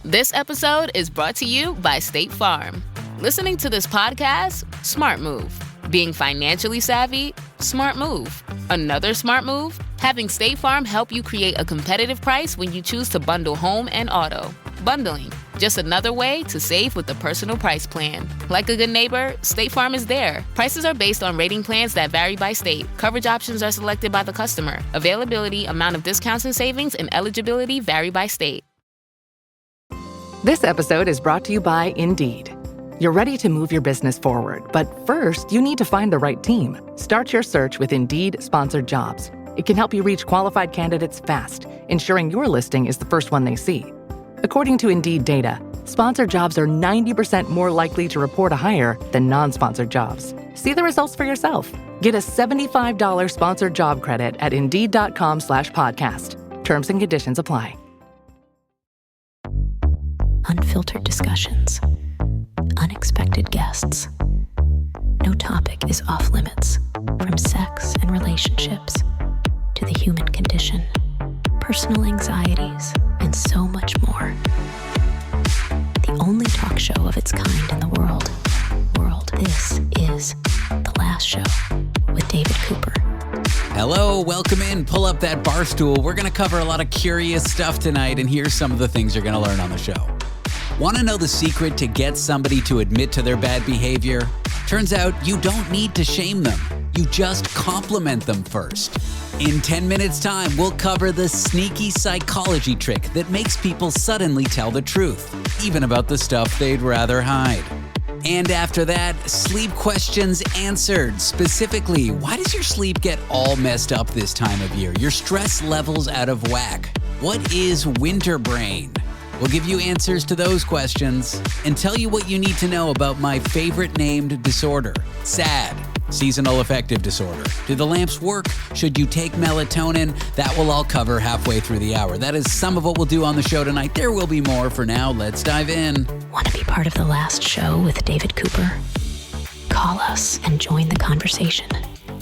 This episode is brought to you by State Farm. Listening to this podcast? Smart move. Being financially savvy? Smart move. Another smart move? Having State Farm help you create a competitive price when you choose to bundle home and auto. Bundling, just another way to save with the personal price plan. Like a good neighbor, State Farm is there. Prices are based on rating plans that vary by state. Coverage options are selected by the customer. Availability, amount of discounts and savings, and eligibility vary by state. This episode is brought to you by Indeed. You're ready to move your business forward, but first, you need to find the right team. Start your search with Indeed-sponsored jobs. It can help you reach qualified candidates fast, ensuring your listing is the first one they see. According to Indeed data, sponsored jobs are 90% more likely to report a hire than non-sponsored jobs. See the results for yourself. Get a $75 sponsored job credit at Indeed.com/podcast. Terms and conditions apply. Unfiltered discussions, unexpected guests. No topic is off limits, from sex and relationships to the human condition, personal anxieties, and so much more. The only talk show of its kind in the world. This is The Last Show with David Cooper. Hello, welcome in. Pull up that bar stool. We're going to cover a lot of curious stuff tonight, and here's some of the things you're going to learn on the show. Want to know the secret to get somebody to admit to their bad behavior? Turns out you don't need to shame them. You just compliment them first. In 10 minutes' time, we'll cover the sneaky psychology trick that makes people suddenly tell the truth, even about the stuff they'd rather hide. And after that, sleep questions answered. Specifically, why does your sleep get all messed up this time of year? Your stress levels out of whack. What is winter brain? We'll give you answers to those questions and tell you what you need to know about my favorite named disorder, SAD, seasonal affective disorder. Do the lamps work? Should you take melatonin? That will all cover halfway through the hour. That is some of what we'll do on the show tonight. There will be more. For now, let's dive in. Want to be part of The Last Show with David Cooper? Call us and join the conversation.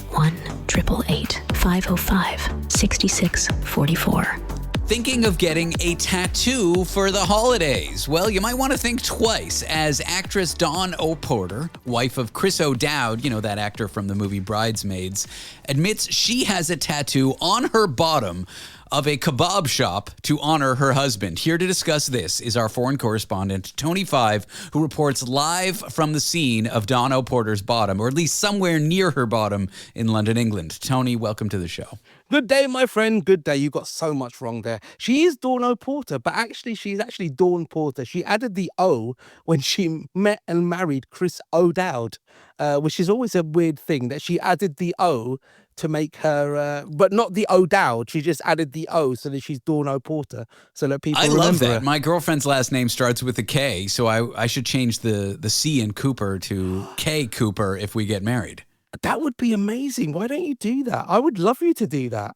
1-888-505-6644. Thinking of getting a tattoo for the holidays? Well, you might want to think twice, as actress Dawn O'Porter, wife of Chris O'Dowd, that actor from the movie Bridesmaids, admits she has a tattoo on her bottom of a kebab shop to honor her husband. Here to discuss this is our foreign correspondent, Tony Five, who reports live from the scene of Dawn O'Porter's bottom, or at least somewhere near her bottom in London, England. Tony, welcome to the show. Good day, my friend. Good day. You got so much wrong there. She is Dawn O'Porter, but she's actually Dawn Porter. She added the O when she met and married Chris O'Dowd, which is always a weird thing, that she added the O to make her, but not the O'Dowd. She just added the O so that she's Dawn O'Porter, so that people remember love that. her. My girlfriend's last name starts with a K, so I should change the C in Cooper to K Cooper if we get married. That would be amazing. Why don't you do that? I would love you to do that.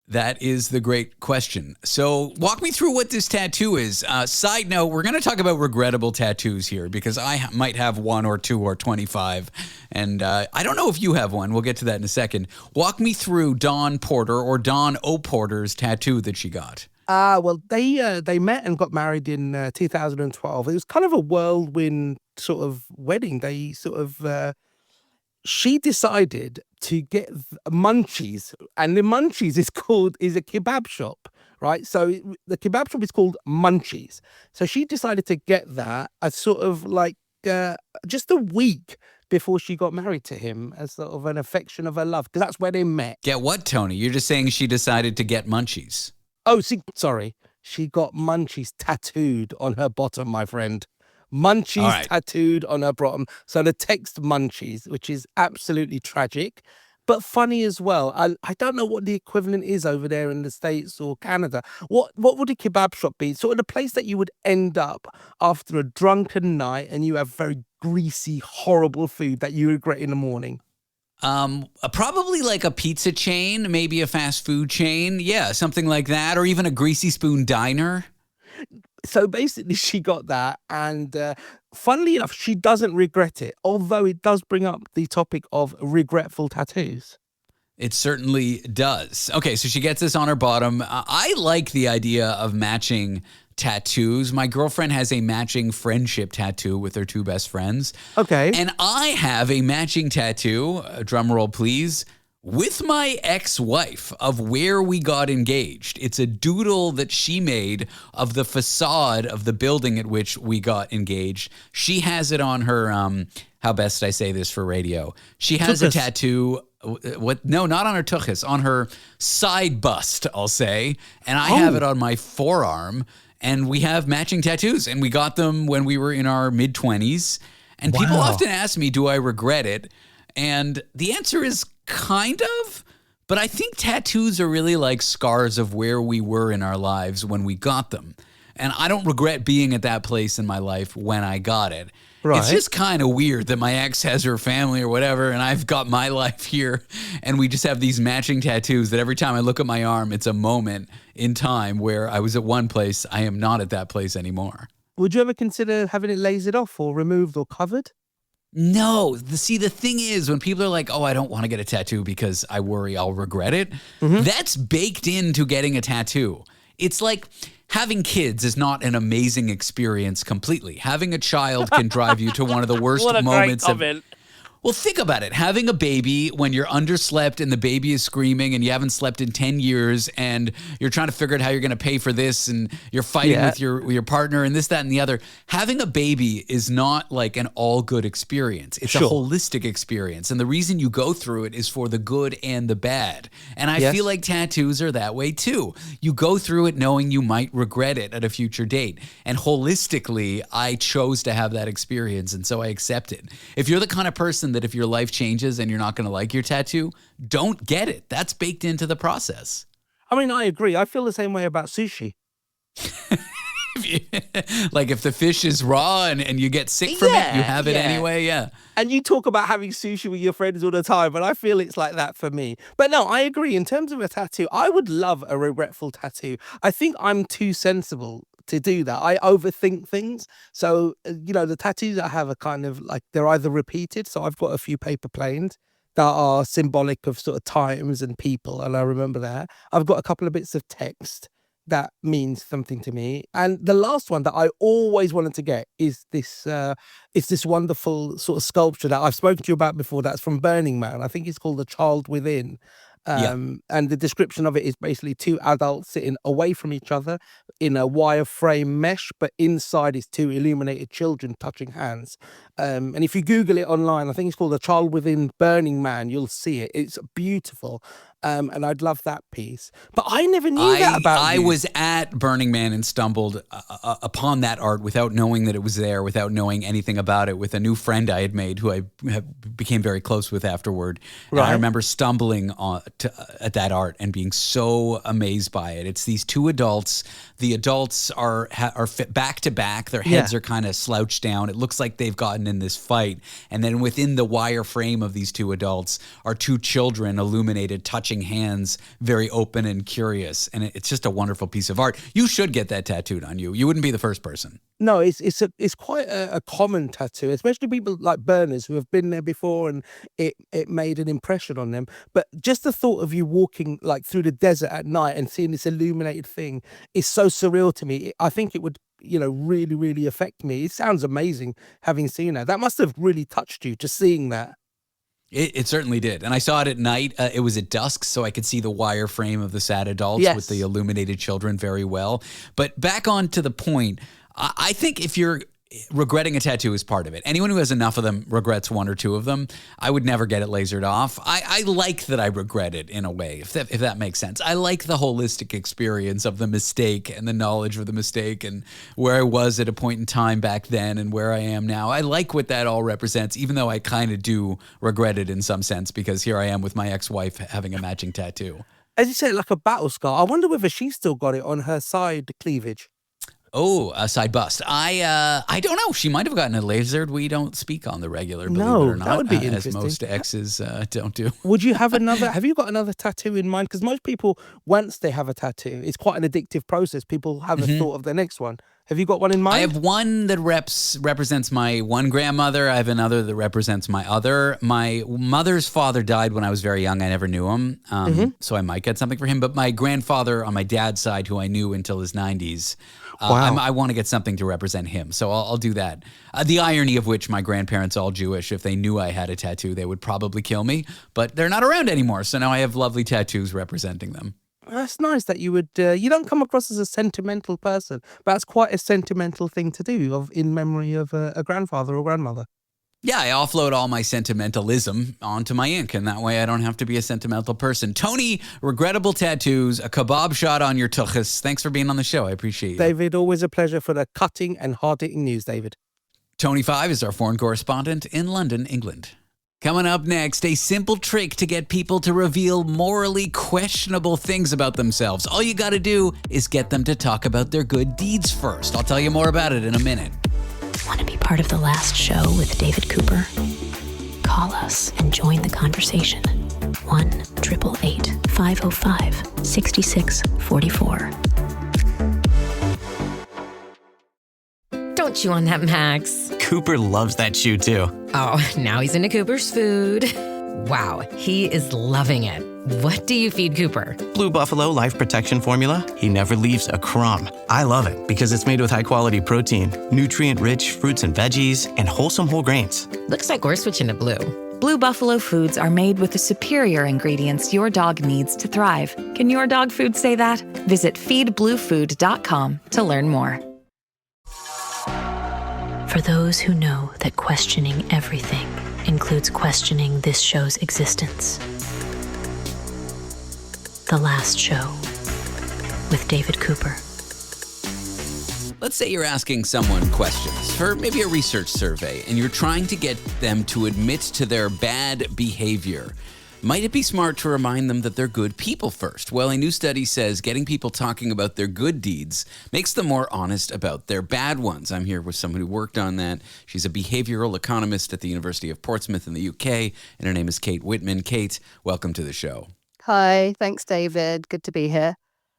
That is the great question. So walk me through what this tattoo is. Side note, we're going to talk about regrettable tattoos here because I might have one or two or 25. And I don't know if you have one. We'll get to that in a second. Walk me through Dawn Porter or Dawn O'Porter's tattoo that she got. Well, they met and got married in 2012. It was kind of a whirlwind sort of wedding. They sort of... She decided to get Munchies, and the Munchies is a kebab shop, right? So the kebab shop is called Munchies. So she decided to get that as sort of like just a week before she got married to him, as sort of an affection of her love, because that's where they met. Get what, Tony? You're just saying she decided to get Munchies. Oh, sorry. She got Munchies tattooed on her bottom, my friend. Munchies tattooed on her bottom. So the text Munchies, which is absolutely tragic, but funny as well. I don't know what the equivalent is over there in the States or Canada. What would a kebab shop be? Sort of the place that you would end up after a drunken night and you have very greasy, horrible food that you regret in the morning. Probably like a pizza chain, maybe a fast food chain. Yeah, something like that. Or even a Greasy Spoon diner. So basically she got that, and funnily enough, she doesn't regret it, although it does bring up the topic of regretful tattoos. It certainly does. Okay, so she gets this on her bottom. I like the idea of matching tattoos. My girlfriend has a matching friendship tattoo with her two best friends. Okay. And I have a matching tattoo, drum roll please, with my ex-wife of where we got engaged. It's a doodle that she made of the facade of the building at which we got engaged. She has it on her, how best I say this for radio? She has a tattoo. What? No, not on her tuchus, on her side bust, I'll say. And I have it on my forearm. And we have matching tattoos. And we got them when we were in our mid-20s. And people often ask me, do I regret it? And the answer is kind of. But I think tattoos are really like scars of where we were in our lives when we got them. And I don't regret being at that place in my life when I got it. Right. It's just kind of weird that my ex has her family or whatever, and I've got my life here, and we just have these matching tattoos that every time I look at my arm, it's a moment in time where I was at one place, I am not at that place anymore. Would you ever consider having it lasered off or removed or covered? No. See, the thing is, when people are like, oh, I don't want to get a tattoo because I worry I'll regret it, that's baked into getting a tattoo. It's like having kids is not an amazing experience completely. Having a child can drive you to one of the worst moments of. Well, think about it. Having a baby when you're underslept and the baby is screaming and you haven't slept in 10 years and you're trying to figure out how you're going to pay for this and you're fighting with your partner and this, that, and the other. Having a baby is not like an all good experience. It's a holistic experience. And the reason you go through it is for the good and the bad. And I feel like tattoos are that way too. You go through it knowing you might regret it at a future date. And holistically, I chose to have that experience. And so I accept it. If you're the kind of person that if your life changes and you're not going to like your tattoo, don't get it. That's baked into the process. I mean, I agree. I feel the same way about sushi. Like if the fish is raw and you get sick from it, you have it anyway, And you talk about having sushi with your friends all the time, but I feel it's like that for me. But no, I agree. In terms of a tattoo, I would love a regretful tattoo. I think I'm too sensible to do that. I overthink things. So, the tattoos I have are kind of like, they're either repeated. So I've got a few paper planes that are symbolic of sort of times and people. And I remember that. I've got a couple of bits of text that means something to me. And the last one that I always wanted to get is this wonderful sort of sculpture that I've spoken to you about before. That's from Burning Man. I think it's called The Child Within. And the description of it is basically two adults sitting away from each other in a wire frame mesh, but inside is two illuminated children touching hands. And if you Google it online, I think it's called The Child Within Burning Man, you'll see it. It's beautiful. And I'd love that piece. But I never knew that about you. I was at Burning Man and stumbled upon that art without knowing that it was there, without knowing anything about it, with a new friend I had made who I became very close with afterward. And I remember stumbling at that art and being so amazed by it. It's these two adults. The adults are fit back to back. Their heads are kind of slouched down. It looks like they've gotten in this fight. And then within the wire frame of these two adults are two children illuminated, touching hands, very open and curious. And it's just a wonderful piece of art. You should get that tattooed on you. You wouldn't be the first person. No, it's quite a common tattoo, especially people like burners who have been there before and it made an impression on them. But just the thought of you walking like through the desert at night and seeing this illuminated thing is so surreal to me. I think it would, really, really affect me. It sounds amazing having seen that. That must have really touched you, just seeing that. It certainly did. And I saw it at night. It was at dusk, so I could see the wire frame of the sad adults with the illuminated children very well. But back on to the point, I think if you're regretting a tattoo is part of it. Anyone who has enough of them regrets one or two of them. I would never get it lasered off. I like that I regret it in a way, if that makes sense. I like the holistic experience of the mistake and the knowledge of the mistake and where I was at a point in time back then and where I am now. I like what that all represents, even though I kind of do regret it in some sense, because here I am with my ex-wife having a matching tattoo. As you said, like a battle scar. I wonder whether she's still got it on her side cleavage. Oh, a side bust. I don't know. She might have gotten it lasered. We don't speak on the regular, believe it or not. That would be interesting. As most exes don't do. Would you have have you got another tattoo in mind? Because most people, once they have a tattoo, it's quite an addictive process. People have a thought of their next one. Have you got one in mind? I have one that represents my one grandmother. I have another that represents my other. My mother's father died when I was very young. I never knew him, so I might get something for him. But my grandfather on my dad's side, who I knew until his 90s, Wow. I want to get something to represent him, so I'll do that. The irony of which, my grandparents, all Jewish, if they knew I had a tattoo, they would probably kill me, but they're not around anymore, so now I have lovely tattoos representing them. That's nice that you would. You don't come across as a sentimental person, but that's quite a sentimental thing to do in memory of a grandfather or grandmother. Yeah, I offload all my sentimentalism onto my ink, and that way I don't have to be a sentimental person. Tony, regrettable tattoos, a kebab shot on your tuchus. Thanks for being on the show. I appreciate you. David, always a pleasure for the cutting and hard-hitting news, David. Tony 5 is our foreign correspondent in London, England. Coming up next, a simple trick to get people to reveal morally questionable things about themselves. All you got to do is get them to talk about their good deeds first. I'll tell you more about it in a minute. Want to be part of The Last Show with David Cooper? Call us and join the conversation. 1-888-505-6644. Don't chew on that, Max. Cooper loves that shoe too. Oh, now he's into Cooper's food. Wow, he is loving it. What do you feed Cooper? Blue Buffalo Life Protection Formula. He never leaves a crumb. I love it because it's made with high-quality protein, nutrient-rich fruits and veggies, and wholesome whole grains. Looks like we're switching to Blue. Blue Buffalo foods are made with the superior ingredients your dog needs to thrive. Can your dog food say that? Visit feedbluefood.com to learn more. For those who know that questioning everything includes questioning this show's existence. The Last Show with David Cooper. Let's say you're asking someone questions for maybe a research survey, and you're trying to get them to admit to their bad behavior. Might it be smart to remind them that they're good people first? Well, a new study says getting people talking about their good deeds makes them more honest about their bad ones. I'm here with someone who worked on that. She's a behavioral economist at the University of Portsmouth in the UK, and her name is Kate Whitman. Kate, welcome to the show. Hi, thanks, David. Good to be here.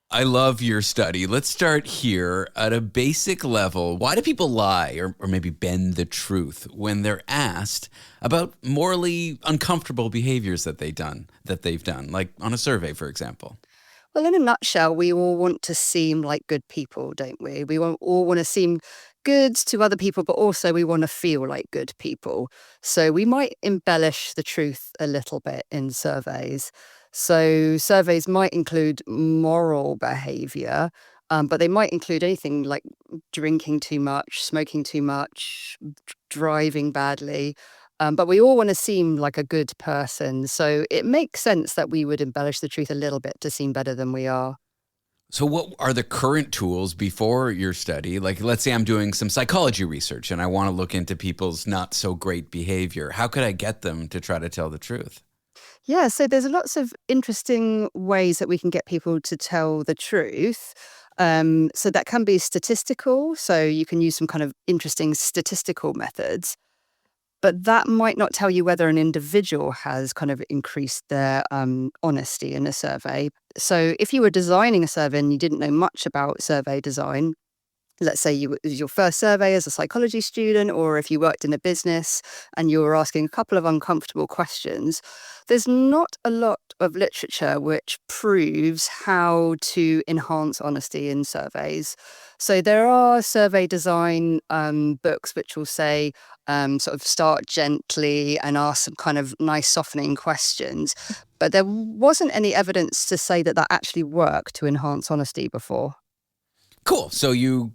I love your study. Let's start here at a basic level. Why do people lie or maybe bend the truth when they're asked about morally uncomfortable behaviors that they've done, like on a survey, for example? Well, in a nutshell, we all want to seem like good people, don't we? We all want to seem good to other people, but also we want to feel like good people. So we might embellish the truth a little bit in surveys. So surveys might include moral behavior, but they might include anything like drinking too much, smoking too much, driving badly. But we all want to seem like a good person. So it makes sense that we would embellish the truth a little bit to seem better than we are. So what are the current tools before your study? Like, let's say I'm doing some psychology research and I want to look into people's not so great behavior. How could I get them to try to tell the truth? Yeah, so there's lots of interesting ways that we can get people to tell the truth. So that can be statistical. So you can use some kind of interesting statistical methods. But that might not tell you whether an individual has kind of increased their honesty in a survey. So if you were designing a survey and you didn't know much about survey design, let's say it was your first survey as a psychology student, or if you worked in a business and you were asking a couple of uncomfortable questions, there's not a lot of literature which proves how to enhance honesty in surveys. So there are survey design books which will say sort of start gently and ask some kind of nice softening questions. But there wasn't any evidence to say that that actually worked to enhance honesty before. Cool. So you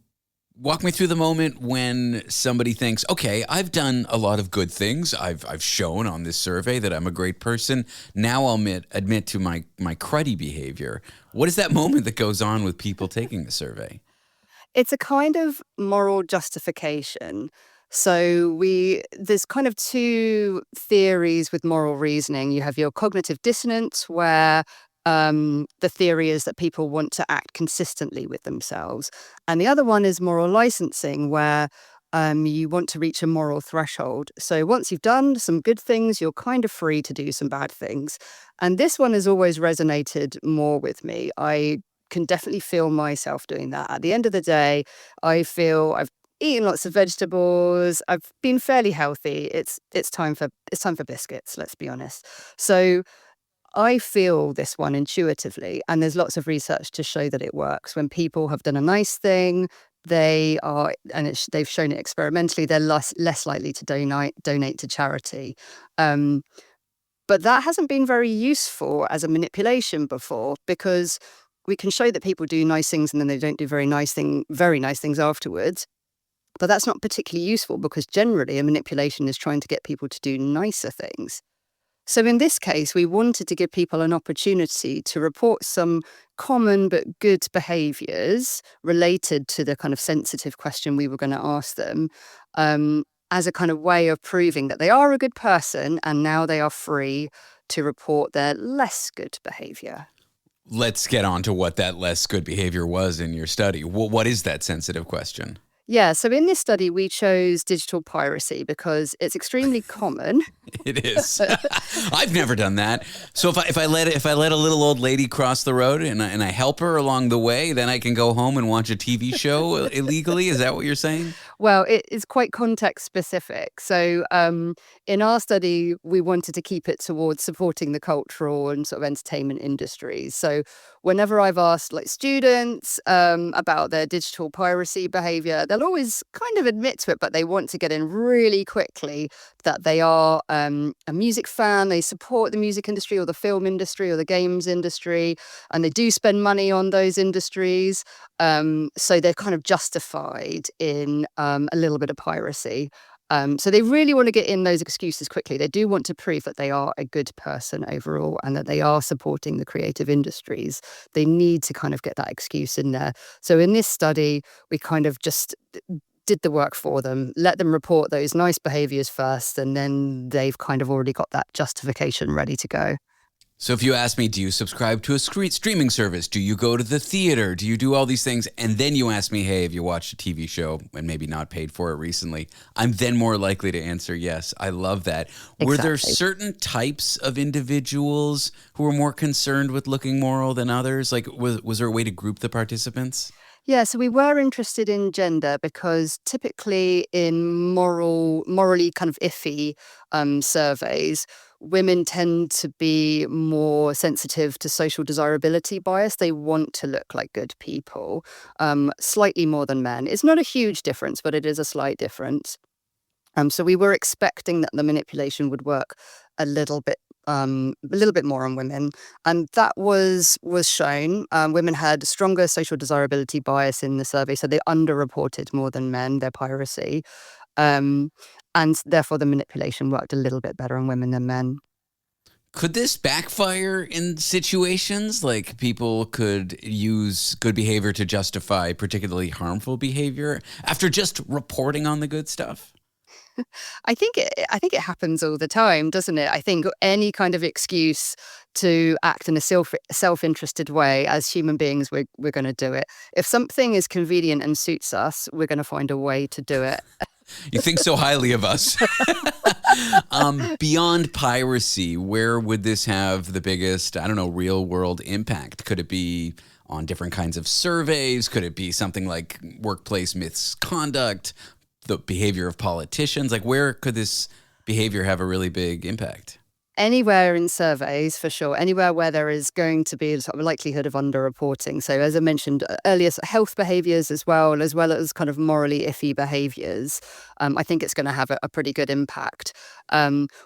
walk me through the moment when somebody thinks, okay, I've done a lot of good things. I've shown on this survey that I'm a great person. Now I'll admit to my cruddy behavior. What is that moment that goes on with people taking the survey? It's a kind of moral justification. So there's kind of two theories with moral reasoning. You have your cognitive dissonance, where the theory is that people want to act consistently with themselves. And the other one is moral licensing, where you want to reach a moral threshold. So once you've done some good things, you're kind of free to do some bad things. And this one has always resonated more with me. I can definitely feel myself doing that. At the end of the day, I feel I've eaten lots of vegetables. I've been fairly healthy. It's time for biscuits, let's be honest. So I feel this one intuitively, and there's lots of research to show that it works. When people have done a nice thing, they are, and they've shown it experimentally, they're less likely to donate to charity. But that hasn't been very useful as a manipulation before, because we can show that people do nice things and then they don't do very nice things afterwards. But that's not particularly useful, because generally a manipulation is trying to get people to do nicer things. So in this case, we wanted to give people an opportunity to report some common but good behaviours related to the kind of sensitive question we were going to ask them, as a kind of way of proving that they are a good person, and now they are free to report their less good behaviour. Let's get on to what that less good behavior was in your study. What is that sensitive question? Yeah, so in this study, we chose digital piracy because it's extremely common. It is. I've never done that. So if I let a little old lady cross the road and I help her along the way, then I can go home and watch a TV show illegally? Is that what you're saying? Well, it is quite context specific. So in our study, we wanted to keep it towards supporting the cultural and sort of entertainment industries. So whenever I've asked like students about their digital piracy behavior, they'll always kind of admit to it, but they want to get in really quickly that they are a music fan, they support the music industry or the film industry or the games industry, and they do spend money on those industries. So they're kind of justified in a little bit of piracy. So they really want to get in those excuses quickly. They do want to prove that they are a good person overall and that they are supporting the creative industries. They need to kind of get that excuse in there. So in this study, we kind of just did the work for them, let them report those nice behaviors first, and then they've kind of already got that justification ready to go. So if you ask me, do you subscribe to a streaming service? Do you go to the theater? Do you do all these things? And then you ask me, hey, have you watched a TV show and maybe not paid for it recently? I'm then more likely to answer yes. I love that. Exactly. Were there certain types of individuals who were more concerned with looking moral than others? Like, was there a way to group the participants? Yeah, so we were interested in gender because typically in morally kind of iffy surveys, women tend to be more sensitive to social desirability bias. They want to look like good people, slightly more than men. It's not a huge difference, but it is a slight difference. So we were expecting that the manipulation would work a little bit more on women, and that was shown. Women had stronger social desirability bias in the survey, so they underreported more than men their piracy, and therefore the manipulation worked a little bit better on women than men. Could this backfire in situations like people could use good behavior to justify particularly harmful behavior after just reporting on the good stuff? I think it happens all the time, doesn't it? I think any kind of excuse to act in a self-interested way, as human beings, we're going to do it. If something is convenient and suits us, we're going to find a way to do it. You think so highly of us. Beyond piracy, where would this have the biggest, real world impact? Could it be on different kinds of surveys? Could it be something like workplace misconduct? The behavior of politicians? Like, where could this behavior have a really big impact? Anywhere in surveys, for sure. Anywhere where there is going to be a sort of likelihood of underreporting. So as I mentioned earlier, health behaviours as well as kind of morally iffy behaviours. I think it's going to have a pretty good impact.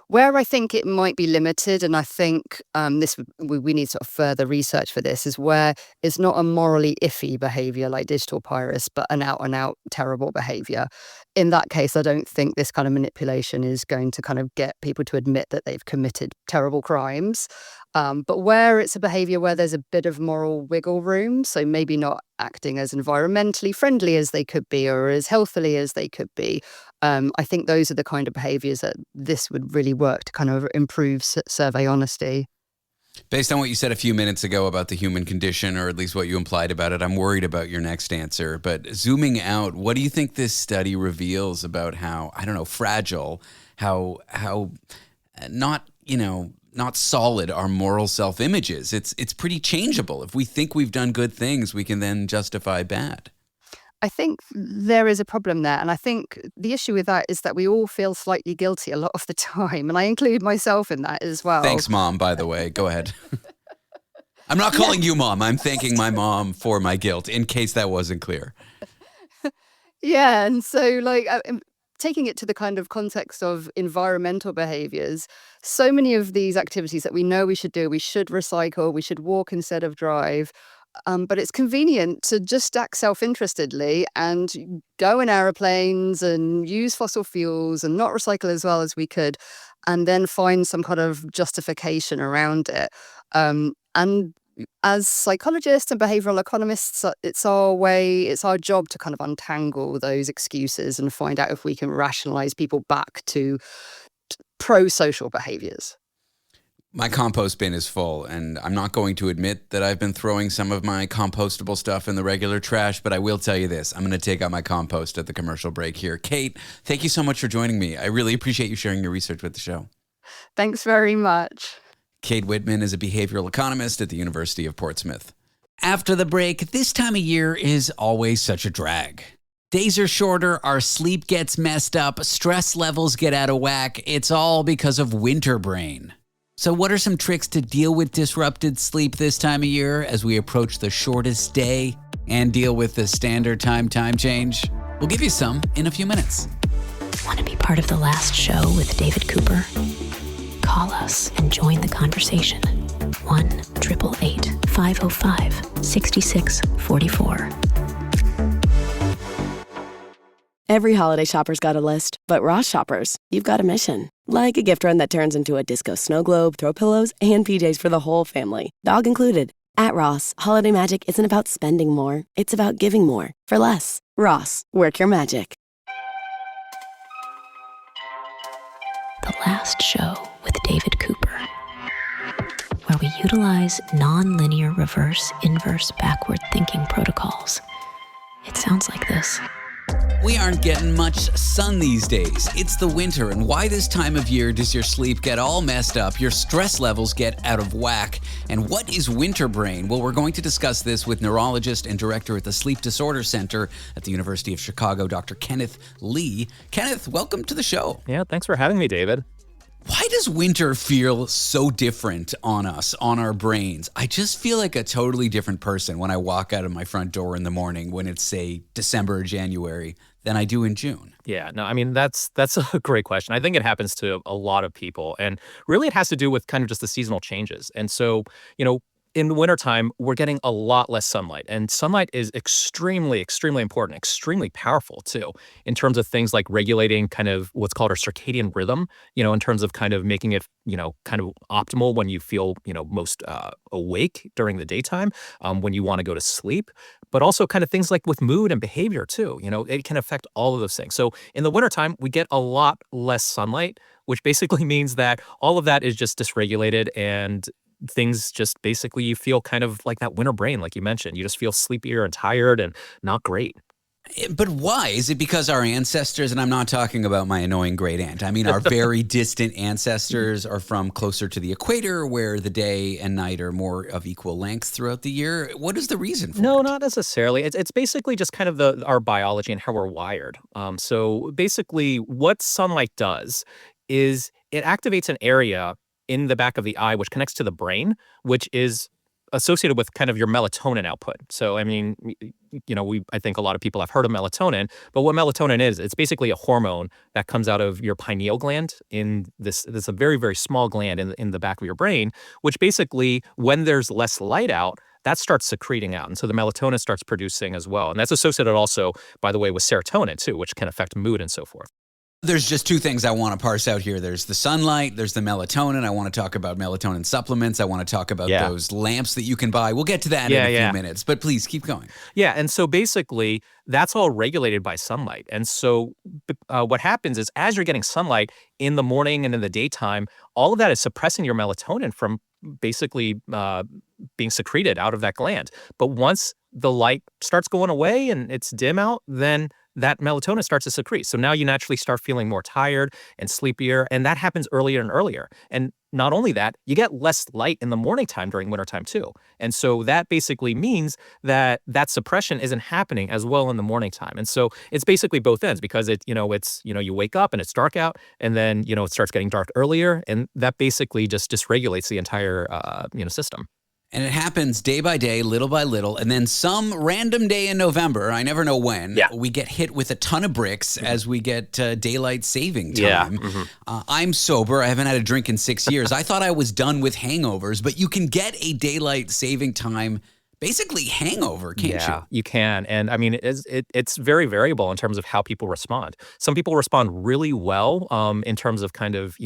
Where I think it might be limited, and I think we need sort of further research for this, is where it's not a morally iffy behaviour like digital piracy, but an out-and-out terrible behaviour. In that case, I don't think this kind of manipulation is going to kind of get people to admit that they've committed terrible crimes. But where it's a behaviour where there's a bit of moral wiggle room, so maybe not acting as environmentally friendly as they could be or as healthily as they could be, I think those are the kind of behaviours that this would really work to kind of improve survey honesty. Based on what you said a few minutes ago about the human condition, or at least what you implied about it, I'm worried about your next answer. But zooming out, what do you think this study reveals about how, fragile, how not solid our moral self-image is? It's pretty changeable. If we think we've done good things, we can then justify bad. I think there is a problem there. And I think the issue with that is that we all feel slightly guilty a lot of the time. And I include myself in that as well. Thanks, Mom, by the way. Go ahead. I'm not calling you Mom. I'm thanking my mom for my guilt, in case that wasn't clear. Yeah, and so taking it to the kind of context of environmental behaviors, so many of these activities that we know we should do, we should recycle, we should walk instead of drive. But it's convenient to just act self-interestedly and go in aeroplanes and use fossil fuels and not recycle as well as we could, and then find some kind of justification around it. And as psychologists and behavioral economists, it's our job to kind of untangle those excuses and find out if we can rationalize people back to pro-social behaviors. My compost bin is full, and I'm not going to admit that I've been throwing some of my compostable stuff in the regular trash, but I will tell you this. I'm going to take out my compost at the commercial break here. Kate, thank you so much for joining me. I really appreciate you sharing your research with the show. Thanks very much. Kate Whitman is a behavioral economist at the University of Portsmouth. After the break, this time of year is always such a drag. Days are shorter, our sleep gets messed up, stress levels get out of whack. It's all because of winter brain. So what are some tricks to deal with disrupted sleep this time of year as we approach the shortest day and deal with the standard time change? We'll give you some in a few minutes. Want to be part of the last show with David Cooper? Call us and join the conversation. 1-888-505-6644. Every holiday shopper's got a list, but Ross shoppers, you've got a mission. Like a gift run that turns into a disco snow globe, throw pillows, and PJs for the whole family, dog included. At Ross, holiday magic isn't about spending more, it's about giving more for less. Ross, work your magic. The last show with David Cooper, where we utilize non-linear reverse, inverse, backward thinking protocols. It sounds like this. We aren't getting much sun these days. It's the winter, and why this time of year does your sleep get all messed up, your stress levels get out of whack, and what is winter brain? Well, we're going to discuss this with neurologist and director at the Sleep Disorder Center at the University of Chicago, Dr. Kenneth Lee. Kenneth, welcome to the show. Yeah, thanks for having me, David. Why does winter feel so different on us, on our brains? I just feel like a totally different person when I walk out of my front door in the morning when it's, say, December or January than I do in June. Yeah, no, I mean, that's a great question. I think it happens to a lot of people. And really, it has to do with kind of just the seasonal changes. And so, in the wintertime, we're getting a lot less sunlight. And sunlight is extremely, extremely important, extremely powerful, too, in terms of things like regulating kind of what's called our circadian rhythm, in terms of kind of making it, kind of optimal when you feel, most awake during the daytime, when you want to go to sleep. But also kind of things like with mood and behavior, too. It can affect all of those things. So in the wintertime, we get a lot less sunlight, which basically means that all of that is just dysregulated and things just basically you feel kind of like that winter brain, like you mentioned. You just feel sleepier and tired and not great. But why? Is it because our ancestors, and I'm not talking about my annoying great aunt, I mean our very distant ancestors are from closer to the equator where the day and night are more of equal length throughout the year? What is the reason for it? No, not necessarily. It's basically just kind of our biology and how we're wired. So basically what sunlight does is it activates an area in the back of the eye, which connects to the brain, which is associated with kind of your melatonin output. So, I mean, I think a lot of people have heard of melatonin, but what melatonin is, it's basically a hormone that comes out of your pineal gland in this a very, very small gland in the back of your brain, which basically, when there's less light out, that starts secreting out. And so the melatonin starts producing as well. And that's associated also, by the way, with serotonin too, which can affect mood and so forth. There's just two things I want to parse out here. There's the sunlight, there's the melatonin. I want to talk about melatonin supplements. I want to talk about those lamps that you can buy. We'll get to that in a few minutes, but please keep going. Yeah, and so basically, that's all regulated by sunlight. And so what happens is as you're getting sunlight in the morning and in the daytime, all of that is suppressing your melatonin from basically being secreted out of that gland. But once the light starts going away and it's dim out, then that melatonin starts to secrete. So now you naturally start feeling more tired and sleepier, and that happens earlier and earlier. And not only that, you get less light in the morning time during wintertime too. And so that basically means that suppression isn't happening as well in the morning time. And so it's basically both ends because you wake up and it's dark out, and then, it starts getting dark earlier, and that basically just dysregulates the entire, system. And it happens day by day, little by little. And then some random day in November, I never know when, we get hit with a ton of bricks as we get daylight saving time. I'm sober. I haven't had a drink in 6 years. I thought I was done with hangovers, but you can get a daylight saving time basically hangover, can't you? You can. And I mean, it's very variable in terms of how people respond. Some people respond really well in terms of kind of,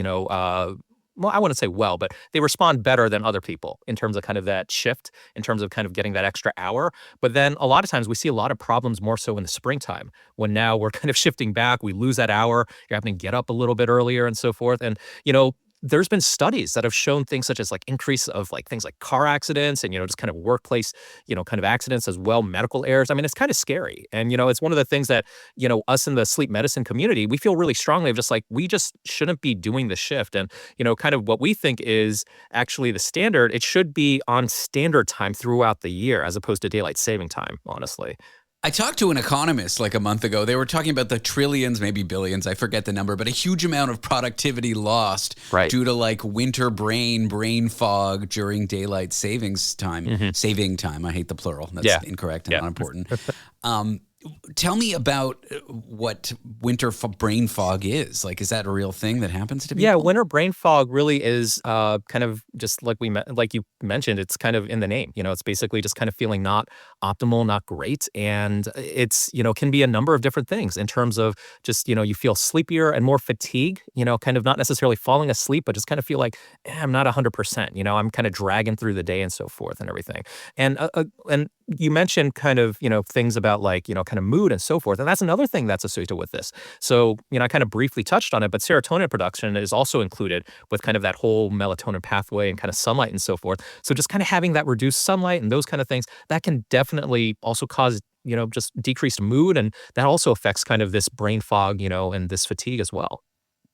well, I wouldn't say well, but they respond better than other people in terms of kind of that shift, in terms of kind of getting that extra hour. But then a lot of times we see a lot of problems more so in the springtime when now we're kind of shifting back. We lose that hour. You're having to get up a little bit earlier and so forth. And, there's been studies that have shown things such as like increase of like things like car accidents and, just kind of workplace, kind of accidents as well, medical errors. I mean, it's kind of scary. And, it's one of the things that, us in the sleep medicine community, we feel really strongly of just like, we just shouldn't be doing the shift. And, kind of what we think is actually the standard, it should be on standard time throughout the year as opposed to daylight saving time, honestly. I talked to an economist like a month ago. They were talking about the trillions, maybe billions, I forget the number, but a huge amount of productivity lost due to like winter brain fog during daylight savings time. Saving time. I hate the plural. That's incorrect and not important. Tell me about what winter brain fog is. Like, is that a real thing that happens to people? Yeah, winter brain fog really is kind of just like like you mentioned, it's kind of in the name. It's basically just kind of feeling not optimal, not great. And it's, can be a number of different things in terms of just, you feel sleepier and more fatigue, kind of not necessarily falling asleep, but just kind of feel like, I'm not 100%, I'm kind of dragging through the day and so forth and everything. And you mentioned kind of, things about like, kind of mood and so forth. And that's another thing that's associated with this. So, I kind of briefly touched on it, but serotonin production is also included with kind of that whole melatonin pathway and kind of sunlight and so forth. So just kind of having that reduced sunlight and those kind of things, that can definitely also cause, just decreased mood. And that also affects kind of this brain fog, and this fatigue as well.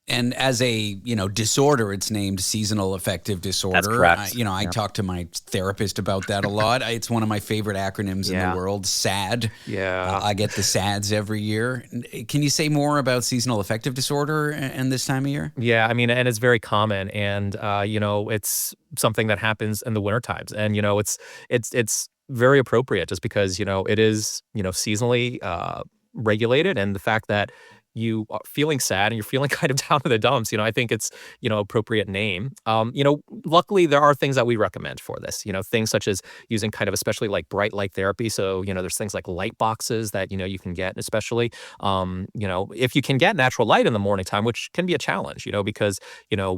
And as a, disorder, it's named seasonal affective disorder. That's correct. I talk to my therapist about that a lot. It's one of my favorite acronyms in the world, SAD. Yeah. I get the SADs every year. Can you say more about seasonal affective disorder and this time of year? Yeah, I mean, and it's very common. And, it's something that happens in the winter times. And, it's very appropriate just because, it is, seasonally regulated. And the fact that you are feeling sad and you're feeling kind of down in the dumps, I think it's, appropriate name. Luckily there are things that we recommend for this, things such as using kind of especially like bright light therapy. So, there's things like light boxes that, you can get, especially, if you can get natural light in the morning time, which can be a challenge, because,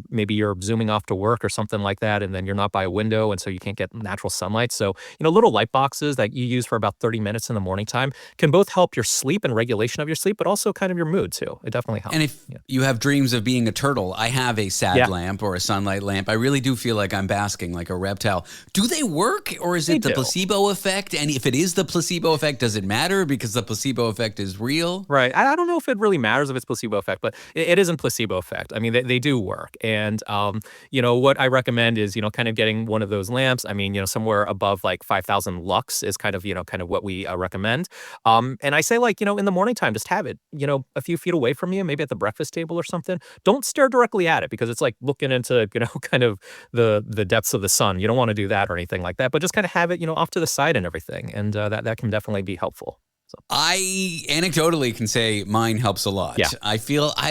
maybe you're zooming off to work or something like that, and then you're not by a window. And so you can't get natural sunlight. So, little light boxes that you use for about 30 minutes in the morning time can both help your sleep and regulation of your sleep, but also kind of your mood too. It definitely helps. And if you have dreams of being a turtle, I have a SAD lamp or a sunlight lamp. I really do feel like I'm basking like a reptile. Do they work, or is it the placebo effect? And if it is the placebo effect, does it matter because the placebo effect is real? Right. I don't know if it really matters if it's placebo effect, but it isn't placebo effect. I mean, they do work. And, what I recommend is, kind of getting one of those lamps. I mean, somewhere above like 5,000 lux is kind of what we recommend. And I say like, in the morning time, just have it, a few feet away from you, maybe at the breakfast table or something. Don't stare directly at it because it's like looking into, kind of the depths of the sun. You don't want to do that or anything like that, but just kind of have it, off to the side and everything. And that can definitely be helpful. So. I anecdotally can say mine helps a lot. Yeah. I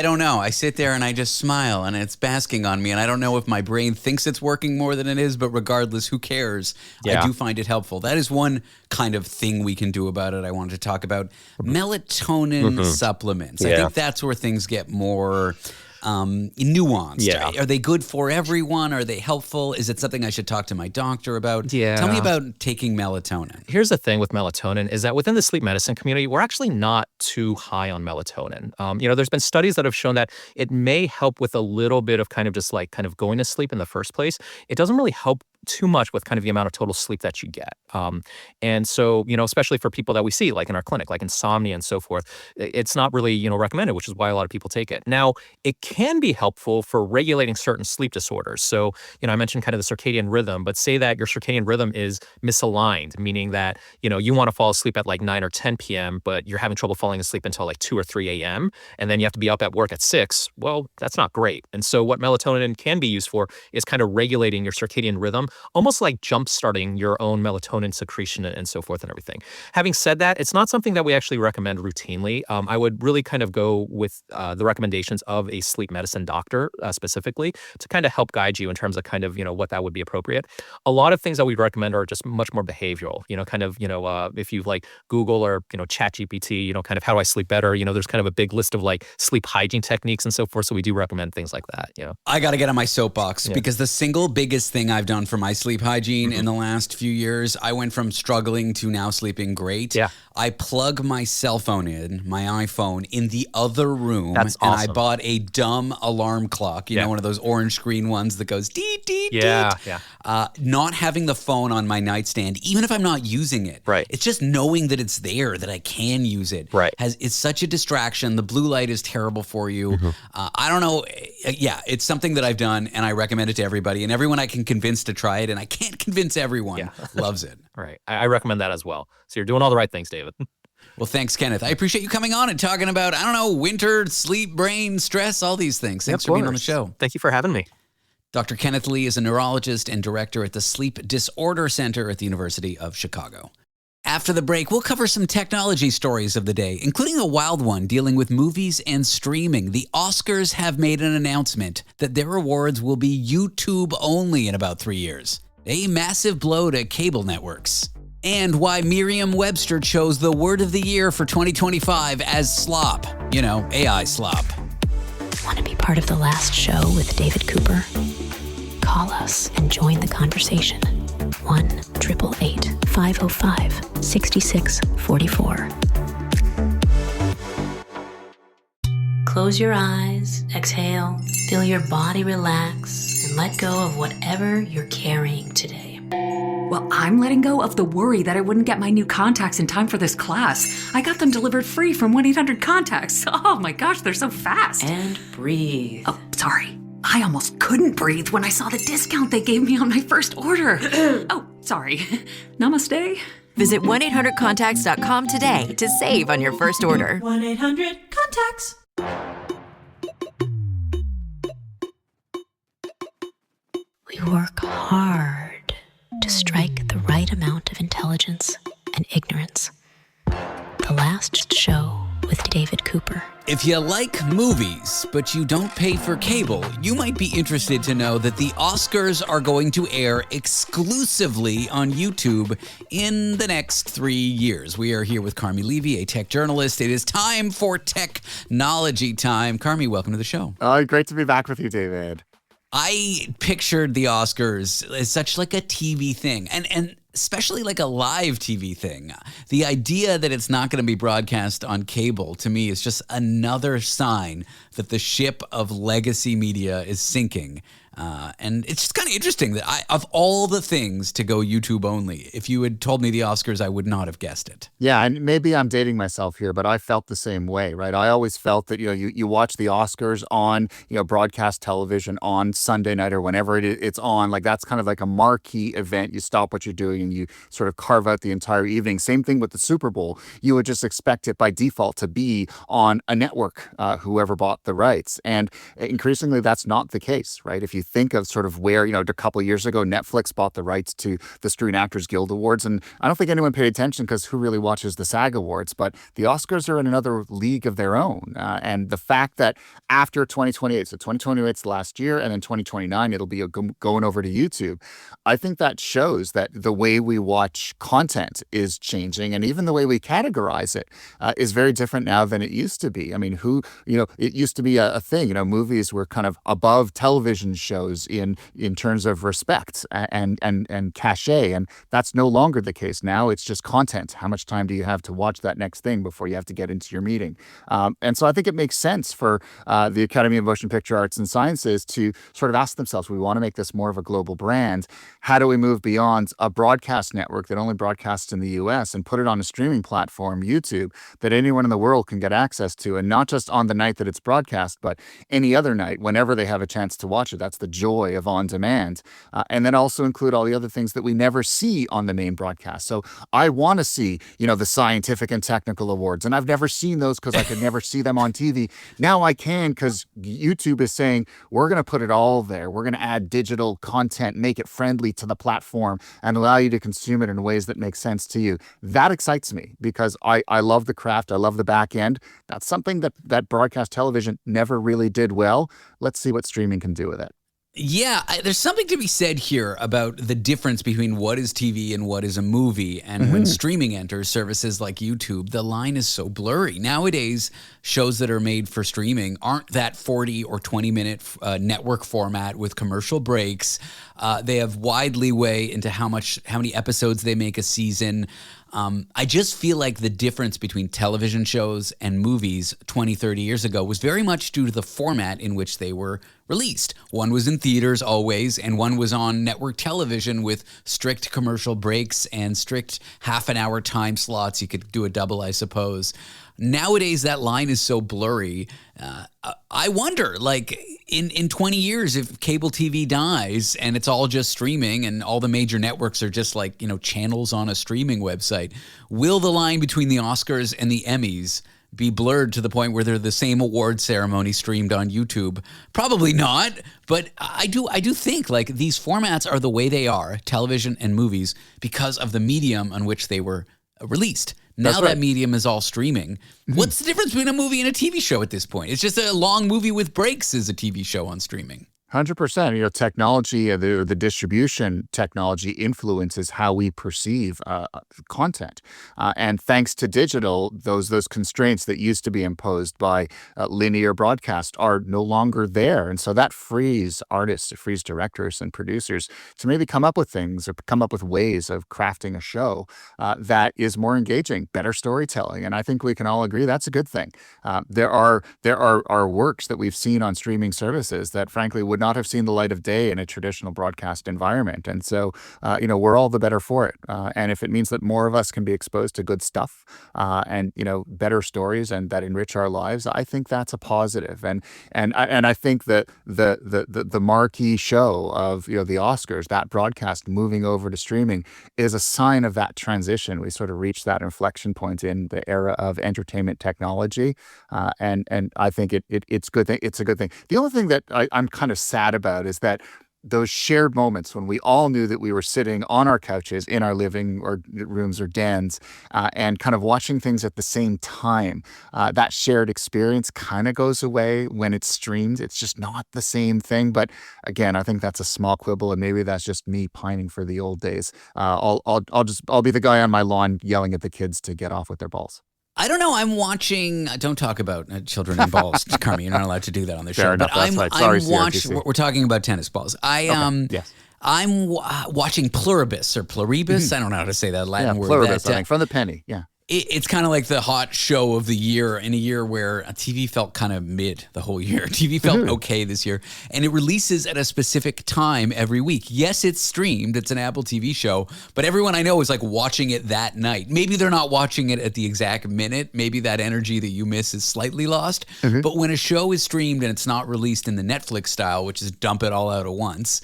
don't know. I sit there and I just smile and it's basking on me. And I don't know if my brain thinks it's working more than it is, but regardless, who cares? Yeah. I do find it helpful. That is one kind of thing we can do about it. I wanted to talk about melatonin supplements. I think that's where things get more nuanced. Yeah. Are they good for everyone? Are they helpful? Is it something I should talk to my doctor about? Yeah. Tell me about taking melatonin. Here's the thing with melatonin is that within the sleep medicine community, we're actually not too high on melatonin. There's been studies that have shown that it may help with a little bit of kind of going to sleep in the first place. It doesn't really help too much with kind of the amount of total sleep that you get. And so, especially for people that we see like in our clinic, like insomnia and so forth, it's not really, recommended, which is why a lot of people take it. Now, it can be helpful for regulating certain sleep disorders. So, I mentioned kind of the circadian rhythm, but say that your circadian rhythm is misaligned, meaning that, you want to fall asleep at like 9 or 10 p.m., but you're having trouble falling asleep until like 2 or 3 a.m., and then you have to be up at work at 6. Well, that's not great. And so what melatonin can be used for is kind of regulating your circadian rhythm almost like jump-starting your own melatonin secretion and so forth and everything. Having said that, it's not something that we actually recommend routinely. I would really kind of go with the recommendations of a sleep medicine doctor specifically to kind of help guide you in terms of kind of, what that would be appropriate. A lot of things that we recommend are just much more behavioral, kind of, if you like Google or, Chat GPT, kind of how do I sleep better? There's kind of a big list of like sleep hygiene techniques and so forth. So we do recommend things like that. I got to get on my soapbox because the single biggest thing I've done for my sleep hygiene in the last few years, I went from struggling to now sleeping great. Yeah. I plug my cell phone in, my iPhone, in the other room. That's awesome. And I bought a dumb alarm clock, you know, one of those orange screen ones that goes deet, deet, deet. Yeah. Not having the phone on my nightstand, even if I'm not using it. Right. It's just knowing that it's there, that I can use it. Right. It's such a distraction. The blue light is terrible for you. I don't know. Yeah, it's something that I've done, and I recommend it to everybody. And everyone I can convince to try it, and I can't convince everyone, loves it. Right. I recommend that as well. So you're doing all the right things, David. Well, thanks, Kenneth. I appreciate you coming on and talking about, winter, sleep, brain, stress, all these things. Thanks for being on the show. Thank you for having me. Dr. Kenneth Lee is a neurologist and director at the Sleep Disorder Center at the University of Chicago. After the break, we'll cover some technology stories of the day, including a wild one dealing with movies and streaming. The Oscars have made an announcement that their awards will be YouTube only in about 3 years. A massive blow to cable networks. And why Merriam-Webster chose the word of the year for 2025 as slop. AI slop. Want to be part of the last show with David Cooper? Call us and join the conversation. 1-888-505-6644. Close your eyes, exhale, feel your body relax, and let go of whatever you're carrying today. Well, I'm letting go of the worry that I wouldn't get my new contacts in time for this class. I got them delivered free from 1-800-CONTACTS. Oh my gosh, they're so fast. And breathe. Oh, sorry. I almost couldn't breathe when I saw the discount they gave me on my first order. Oh, sorry. Namaste. Visit 1-800-CONTACTS.com today to save on your first order. 1-800-CONTACTS. We work hard to strike the right amount of intelligence and ignorance. The last show with David Cooper. If you like movies, but you don't pay for cable, you might be interested to know that the Oscars are going to air exclusively on YouTube in the next 3 years. We are here with Carmi Levy, a tech journalist. It is time for technology time. Carmi, welcome to the show. Oh, great to be back with you, David. I pictured the Oscars as such like a TV thing, and especially like a live TV thing. The idea that it's not going to be broadcast on cable, to me, is just another sign that the ship of legacy media is sinking. And it's just kind of interesting that of all the things to go YouTube only, if you had told me the Oscars, I would not have guessed it. Yeah, and maybe I'm dating myself here, but I felt the same way, right? I always felt that, you watch the Oscars on, broadcast television on Sunday night or whenever it's on, like that's kind of like a marquee event. You stop what you're doing and you sort of carve out the entire evening. Same thing with the Super Bowl. You would just expect it by default to be on a network, whoever bought the rights. And increasingly, that's not the case, right? If you think of sort of where, a couple of years ago, Netflix bought the rights to the Screen Actors Guild Awards. And I don't think anyone paid attention because who really watches the SAG Awards? But the Oscars are in another league of their own. And the fact that after 2028, so 2028 is last year, and then 2029, it'll be going over to YouTube. I think that shows that the way we watch content is changing. And even the way we categorize it is very different now than it used to be. I mean, it used to be a thing, movies were kind of above television shows in terms of respect and cachet, and that's no longer the case. Now it's just content. How much time do you have to watch that next thing before you have to get into your meeting? And so I think it makes sense for the Academy of Motion Picture Arts and Sciences to sort of ask themselves, we want to make this more of a global brand. How do we move beyond a broadcast network that only broadcasts in the US and put it on a streaming platform, YouTube, that anyone in the world can get access to, and not just on the night that it's broadcast, but any other night, whenever they have a chance to watch it. That's the joy of on demand. And then also include all the other things that we never see on the main broadcast. So I want to see, the scientific and technical awards. And I've never seen those because I could never see them on TV. Now I can because YouTube is saying, we're going to put it all there. We're going to add digital content, make it friendly to the platform, and allow you to consume it in ways that make sense to you. That excites me because I love the craft. I love the back end. That's something that broadcast television never really did well. Let's see what streaming can do with it. Yeah, there's something to be said here about the difference between what is TV and what is a movie. And when streaming enters services like YouTube, the line is so blurry. Nowadays, shows that are made for streaming aren't that 40 or 20-minute network format with commercial breaks. They have wide leeway into how many episodes they make a season. I just feel like the difference between television shows and movies 20, 30 years ago was very much due to the format in which they were released. One was in theaters always, and one was on network television with strict commercial breaks and strict half-an-hour time slots. You could do a double, I suppose. Nowadays, that line is so blurry. I wonder, in 20 years, if cable TV dies and it's all just streaming and all the major networks are just channels on a streaming website, will the line between the Oscars and the Emmys be blurred to the point where they're the same award ceremony streamed on YouTube? Probably not, but I do think these formats are the way they are, television and movies, because of the medium on which they were released. Now that medium is all streaming. What's the difference between a movie and a TV show at this point? It's just a long movie with breaks is a TV show on streaming. 100%. Technology, the distribution technology influences how we perceive content. And thanks to digital, those constraints that used to be imposed by linear broadcast are no longer there. And so that frees artists, it frees directors and producers to maybe come up with things or come up with ways of crafting a show that is more engaging, better storytelling. And I think we can all agree that's a good thing. There are works that we've seen on streaming services that frankly would not have seen the light of day in a traditional broadcast environment. And so, we're all the better for it. And if it means that more of us can be exposed to good stuff and, better stories and that enrich our lives, I think that's a positive. And I think that the marquee show of, the Oscars, that broadcast moving over to streaming is a sign of that transition. We sort of reached that inflection point in the era of entertainment technology. And I think it's good thing. It's a good thing. The only thing that I'm kind of sad about is that those shared moments when we all knew that we were sitting on our couches in our living or rooms or dens and kind of watching things at the same time, that shared experience kind of goes away when it's streamed. It's just not the same thing. But again, I think that's a small quibble, and maybe that's just me pining for the old days. I'll be the guy on my lawn yelling at the kids to get off with their balls. I don't know. I'm watching. Don't talk about children and balls, Carmi. You're not allowed to do that on the show. Fair enough. That's right. Sorry, CRTC. We're talking about tennis balls. Yes. I'm watching Pluribus or Pluribus. I don't know how to say that Latin word. Pluribus, I think, from the penny. Yeah. It's kind of like the hot show of the year in a year where TV felt kind of mid the whole year. TV felt okay this year. And it releases at a specific time every week. Yes, it's streamed. It's an Apple TV show. But everyone I know is watching it that night. Maybe they're not watching it at the exact minute. Maybe that energy that you miss is slightly lost. But when a show is streamed and it's not released in the Netflix style, which is dump it all out at once,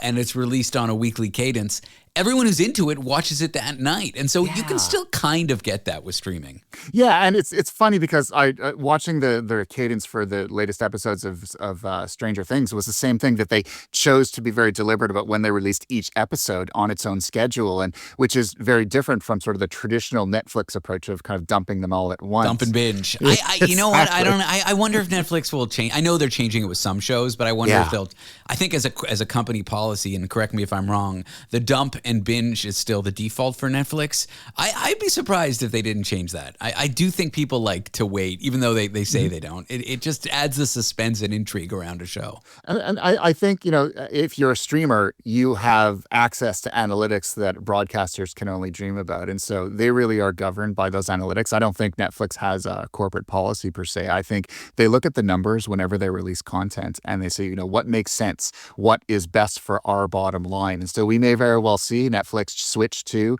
and it's released on a weekly cadence, everyone who's into it watches it that night. And so you can still kind of get that with streaming. Yeah, and it's funny because I watching the cadence for the latest episodes of Stranger Things was the same thing, that they chose to be very deliberate about when they released each episode on its own schedule, and which is very different from sort of the traditional Netflix approach of kind of dumping them all at once. Dump and binge. You know what? I don't know. I wonder if Netflix will change. I know they're changing it with some shows, but I wonder if they'll. I think as a company policy, and correct me if I'm wrong, the dump and binge is still the default for Netflix. I'd be surprised if they didn't change that. I do think people like to wait, even though they say they don't. It just adds the suspense and intrigue around a show. And I think, if you're a streamer, you have access to analytics that broadcasters can only dream about. And so they really are governed by those analytics. I don't think Netflix has a corporate policy per se. I think they look at the numbers whenever they release content and they say, what makes sense? What is best for our bottom line? And so we may very well see see Netflix switch to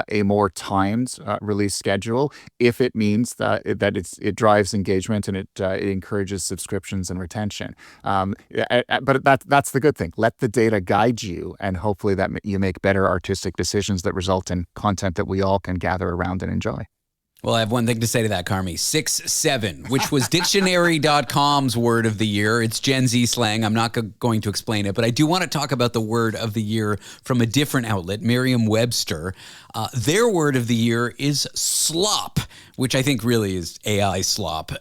a more timed release schedule if it means that it drives engagement and it encourages subscriptions and retention. But that's the good thing. Let the data guide you, and hopefully that you make better artistic decisions that result in content that we all can gather around and enjoy. Well, I have one thing to say to that, Carmi. 6-7, which was dictionary.com's word of the year. It's Gen Z slang. I'm not going to explain it, but I do want to talk about the word of the year from a different outlet, Merriam-Webster. Their word of the year is slop, which I think really is AI slop.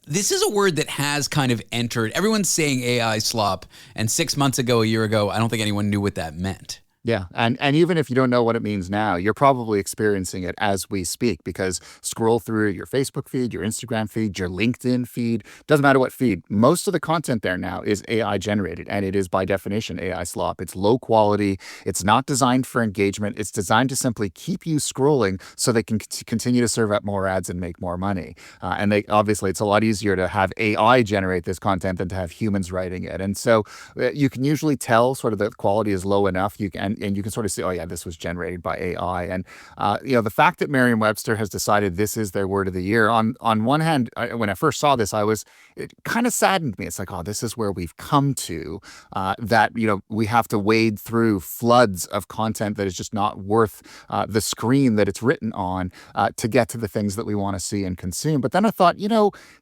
This is a word that has kind of entered. Everyone's saying AI slop, and 6 months ago, a year ago, I don't think anyone knew what that meant. Yeah, and even if you don't know what it means now, you're probably experiencing it as we speak, because scroll through your Facebook feed, your Instagram feed, your LinkedIn feed, doesn't matter what feed, most of the content there now is AI generated, and it is by definition AI slop. It's low quality, it's not designed for engagement, it's designed to simply keep you scrolling so they can continue to serve up more ads and make more money. And obviously it's a lot easier to have AI generate this content than to have humans writing it. And so you can usually tell sort of the quality is low enough, and you can sort of see, oh yeah, this was generated by AI. And the fact that Merriam-Webster has decided this is their word of the year, on one hand, when I first saw this, it kind of saddened me. It's like, oh, this is where we've come to, that we have to wade through floods of content that is just not worth the screen that it's written on to get to the things that we want to see and consume. But then I thought,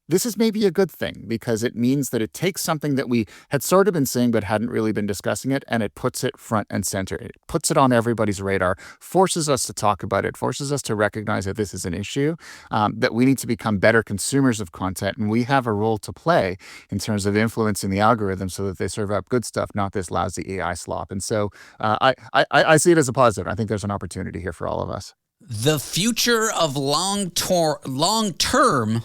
this is maybe a good thing, because it means that it takes something that we had sort of been saying but hadn't really been discussing it, and it puts it front and center. It puts it on everybody's radar, forces us to talk about it, forces us to recognize that this is an issue, that we need to become better consumers of content, and we have a role to play in terms of influencing the algorithm so that they serve up good stuff, not this lousy AI slop. And so I see it as a positive. I think there's an opportunity here for all of us. The future of long-term,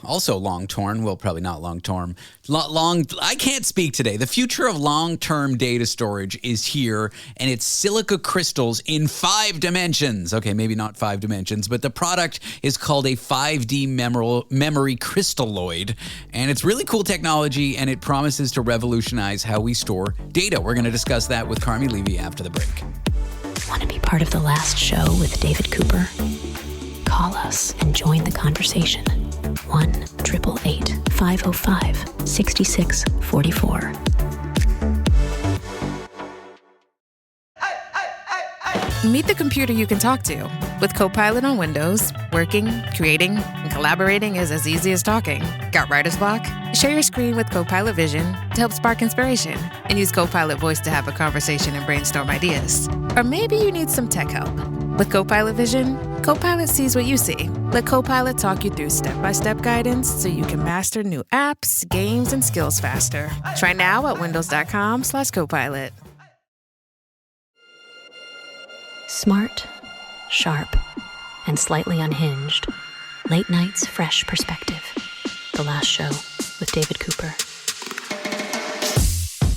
also long-term, well, probably not long-term, I can't speak today. The future of long-term data storage is here, and it's silica crystals in 5 dimensions. Okay, maybe not 5 dimensions, but the product is called a 5D memory crystalloid, and it's really cool technology, and it promises to revolutionize how we store data. We're going to discuss that with Carmi Levy after the break. Want to be part of the last show with David Cooper? Call us and join the conversation. 1-888-505-6644. Meet the computer you can talk to. With Copilot on Windows, working, creating, and collaborating is as easy as talking. Got writer's block? Share your screen with Copilot Vision to help spark inspiration, and use Copilot Voice to have a conversation and brainstorm ideas. Or maybe you need some tech help. With Copilot Vision, Copilot sees what you see. Let Copilot talk you through step-by-step guidance so you can master new apps, games, and skills faster. Try now at windows.com/Copilot. Smart, sharp, and slightly unhinged. Late Night's Fresh Perspective. The Last Show with David Cooper.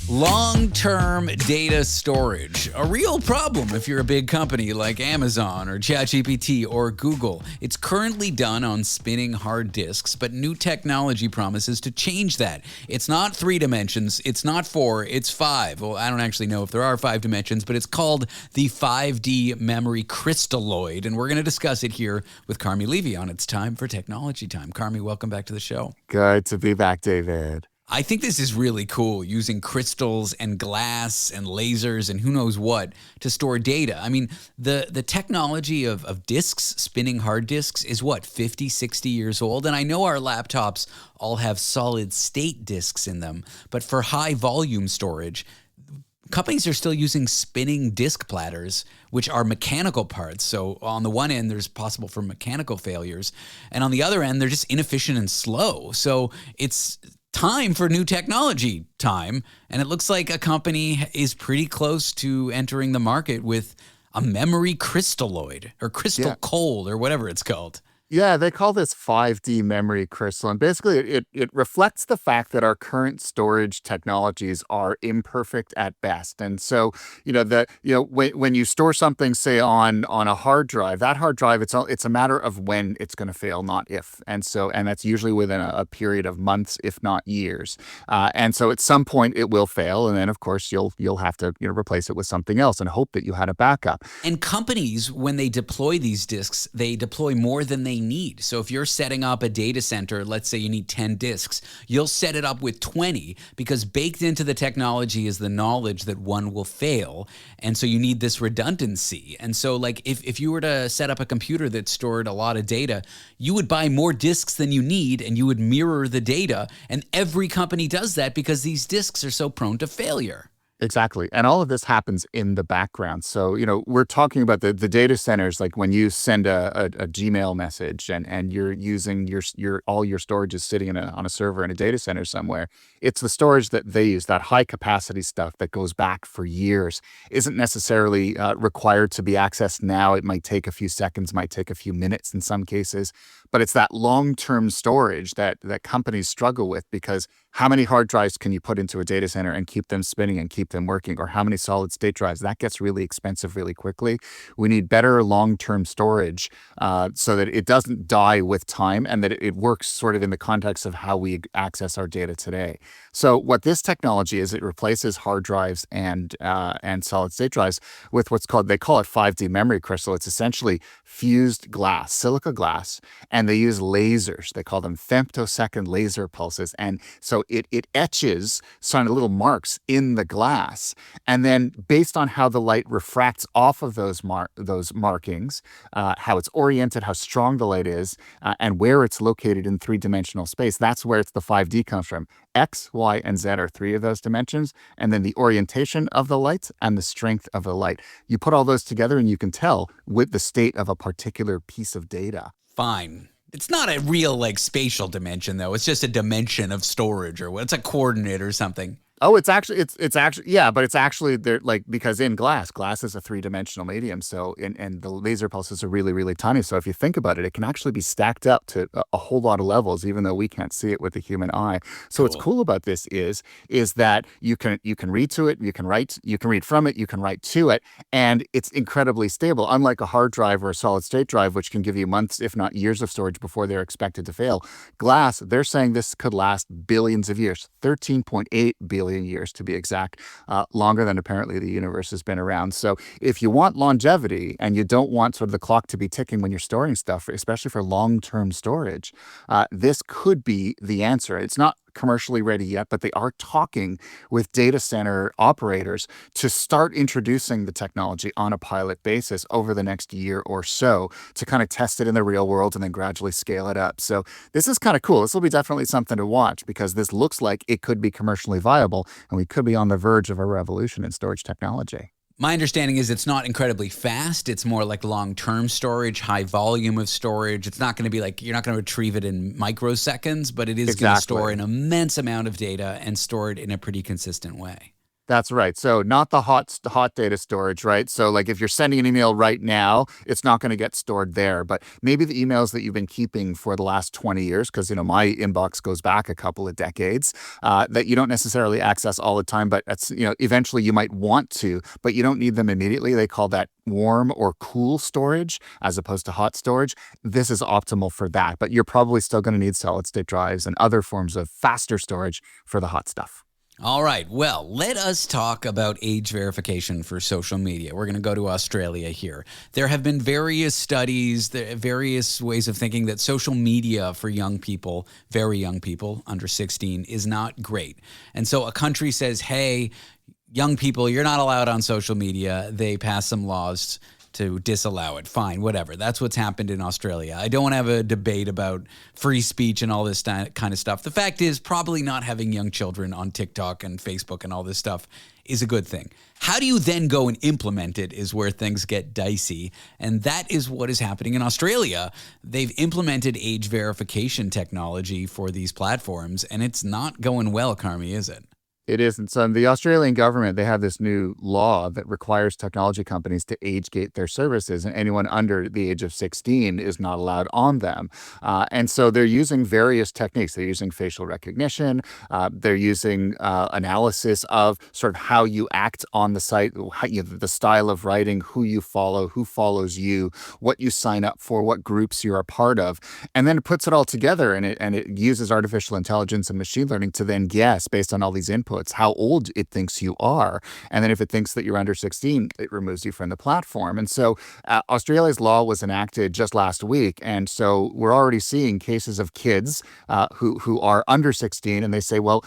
Long-term data storage, a real problem if you're a big company like Amazon or ChatGPT or Google. It's currently done on spinning hard disks, but new technology promises to change that. It's not 3 dimensions, it's not 4, it's 5. Well, I don't actually know if there are 5 dimensions, but it's called the 5D memory crystalloid, and we're going to discuss it here with Carmi Levy on It's Time for Technology Time. Carmi, welcome back to the show. Good to be back, David. I think this is really cool, using crystals and glass and lasers and who knows what to store data. I mean, the technology of disks, spinning hard disks, is what, 50, 60 years old? And I know our laptops all have solid state disks in them, but for high volume storage, companies are still using spinning disk platters, which are mechanical parts. So on the one end, there's possible for mechanical failures. And on the other end, they're just inefficient and slow. So it's time for new technology time. And it looks like a company is pretty close to entering the market with a memory crystalloid or crystal cold or whatever it's called. Yeah, they call this 5D memory crystal. And basically, it reflects the fact that our current storage technologies are imperfect at best. And so, when you store something, say, on a hard drive, that hard drive, it's a matter of when it's going to fail, not if. And that's usually within a period of months, if not years. And so at some point it will fail. And then, of course, you'll have to replace it with something else and hope that you had a backup. And companies, when they deploy these disks, they deploy more than they need. So if you're setting up a data center, let's say you need 10 disks, you'll set it up with 20 because baked into the technology is the knowledge that one will fail. And so you need this redundancy. And so like if you were to set up a computer that stored a lot of data, you would buy more disks than you need and you would mirror the data. And every company does that because these disks are so prone to failure. Exactly. And all of this happens in the background. So, we're talking about the data centers, like when you send a Gmail message and you're using all your storage is sitting on a server in a data center somewhere. It's the storage that they use, that high capacity stuff that goes back for years, isn't necessarily required to be accessed now. It might take a few seconds, might take a few minutes in some cases. But it's that long-term storage that companies struggle with, because how many hard drives can you put into a data center and keep them spinning and keep them working? Or how many solid state drives? That gets really expensive really quickly. We need better long-term storage so that it doesn't die with time and that it works sort of in the context of how we access our data today. So what this technology is, it replaces hard drives and solid state drives with they call it 5D memory crystal. It's essentially fused glass, silica glass, and they use lasers. They call them femtosecond laser pulses. And so it etches sort of little marks in the glass. And then based on how the light refracts off of those markings, how it's oriented, how strong the light is, and where it's located in three-dimensional space, that's where the 5D comes from. X, Y, and Z are three of those dimensions, and then the orientation of the light and the strength of the light. You put all those together and you can tell with the state of a particular piece of data. Fine. It's not a real spatial dimension though. It's just a dimension of storage or it's a coordinate or something. Oh, it's actually yeah, but it's actually there, because in glass is a three-dimensional medium. So and the laser pulses are really, really tiny. So if you think about it, it can actually be stacked up to a whole lot of levels, even though we can't see it with the human eye. So What's cool about this is that you can read to it, you can read from it, you can write to it, and it's incredibly stable. Unlike a hard drive or a solid state drive, which can give you months, if not years of storage before they're expected to fail. Glass, they're saying this could last billions of years, 13.8 billion years to be exact, longer than apparently the universe has been around. So if you want longevity and you don't want sort of the clock to be ticking when you're storing stuff, especially for long-term storage, this could be the answer. It's not commercially ready yet, but they are talking with data center operators to start introducing the technology on a pilot basis over the next year or so to kind of test it in the real world and then gradually scale it up. So this is kind of cool. This will be definitely something to watch because this looks like it could be commercially viable and we could be on the verge of a revolution in storage technology. My understanding is it's not incredibly fast. It's more like long-term storage, high volume of storage. It's not going to be you're not going to retrieve it in microseconds, but it is going to store an immense amount of data and store it in a pretty consistent way. That's right. So not the hot data storage, right? So if you're sending an email right now, it's not going to get stored there. But maybe the emails that you've been keeping for the last 20 years, because, my inbox goes back a couple of decades, that you don't necessarily access all the time, but eventually you might want to, but you don't need them immediately. They call that warm or cool storage as opposed to hot storage. This is optimal for that, but you're probably still going to need solid state drives and other forms of faster storage for the hot stuff. All right. Well, let us talk about age verification for social media. We're going to go to Australia here. There have been various studies, various ways of thinking that social media for young people, very young people, under 16, is not great. And so a country says, hey, young people, you're not allowed on social media. They pass some laws to disallow it. Fine, whatever. That's what's happened in Australia. I don't want to have a debate about free speech and all this kind of stuff. The fact is, probably not having young children on TikTok and Facebook and all this stuff is a good thing. How do you then go and implement it is where things get dicey. And that is what is happening in Australia. They've implemented age verification technology for these platforms, and it's not going well, Carmi, is it? It isn't. So the Australian government, they have this new law that requires technology companies to age gate their services, and anyone under the age of 16 is not allowed on them. And so they're using various techniques. They're using facial recognition. They're using analysis of sort of how you act on the site, the style of writing, who you follow, who follows you, what you sign up for, what groups you're a part of. And then it puts it all together, and it uses artificial intelligence and machine learning to then guess, based on all these inputs, how old it thinks you are. And then if it thinks that you're under 16, it removes you from the platform. And so Australia's law was enacted just last week. And so we're already seeing cases of kids who are under 16, and they say, well,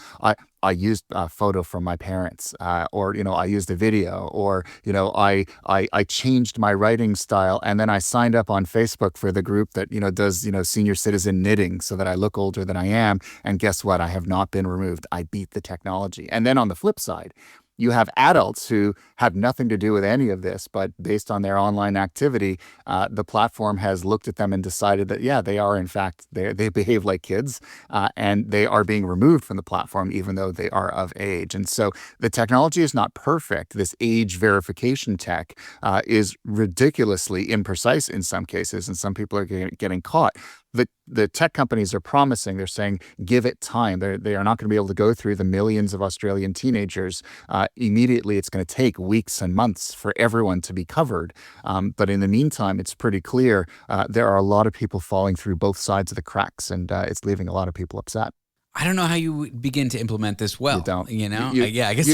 I used a photo from my parents, or, I used a video, or, I changed my writing style, and then I signed up on Facebook for the group that, does, senior citizen knitting so that I look older than I am. And guess what? I have not been removed. I beat the technology. And then on the flip side, you have adults who have nothing to do with any of this, but based on their online activity, the platform has looked at them and decided that, yeah, they are, in fact, they behave like kids, and they are being removed from the platform even though they are of age. And so the technology is not perfect. This age verification tech is ridiculously imprecise in some cases, and some people are getting caught. The tech companies are promising, they're saying, give it time. They are not going to be able to go through the millions of Australian teenagers immediately. It's going to take weeks and months for everyone to be covered. But in the meantime, it's pretty clear there are a lot of people falling through both sides of the cracks, and it's leaving a lot of people upset. I don't know how you would begin to implement this well. You don't. I guess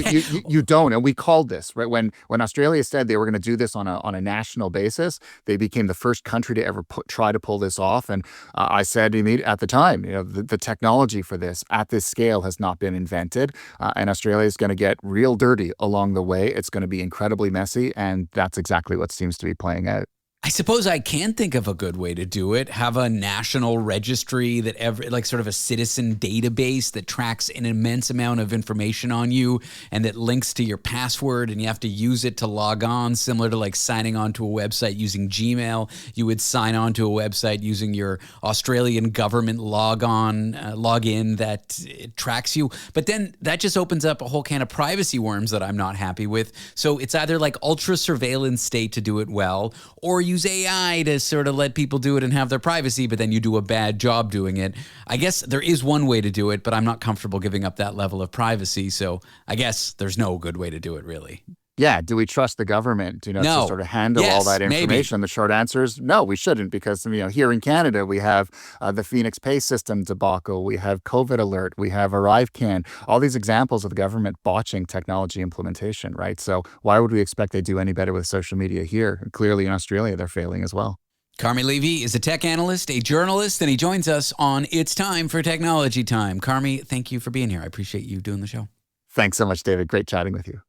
you don't. And we called this, right? When Australia said they were going to do this on a national basis, they became the first country to ever try to pull this off. And I said at the time, the technology for this at this scale has not been invented. And Australia is going to get real dirty along the way. It's going to be incredibly messy. And that's exactly what seems to be playing out. I suppose I can think of a good way to do it. Have a national registry that sort of a citizen database that tracks an immense amount of information on you and that links to your password, and you have to use it to log on, similar to like signing on to a website using Gmail. You would sign on to a website using your Australian government login that it tracks you. But then that just opens up a whole can of privacy worms that I'm not happy with. So it's either like ultra surveillance state to do it well, or use AI to sort of let people do it and have their privacy, but then you do a bad job doing it. I guess there is one way to do it, but I'm not comfortable giving up that level of privacy. So I guess there's no good way to do it, really. Yeah. Do we trust the government, to sort of handle all that information? Maybe. The short answer is no, we shouldn't, because, here in Canada, we have the Phoenix Pay system debacle. We have COVID alert. We have ArriveCan. All these examples of the government botching technology implementation, right? So why would we expect they do any better with social media here? Clearly in Australia, they're failing as well. Carmi Levy is a tech analyst, a journalist, and he joins us on It's Time for Technology Time. Carmi, thank you for being here. I appreciate you doing the show. Thanks so much, David. Great chatting with you.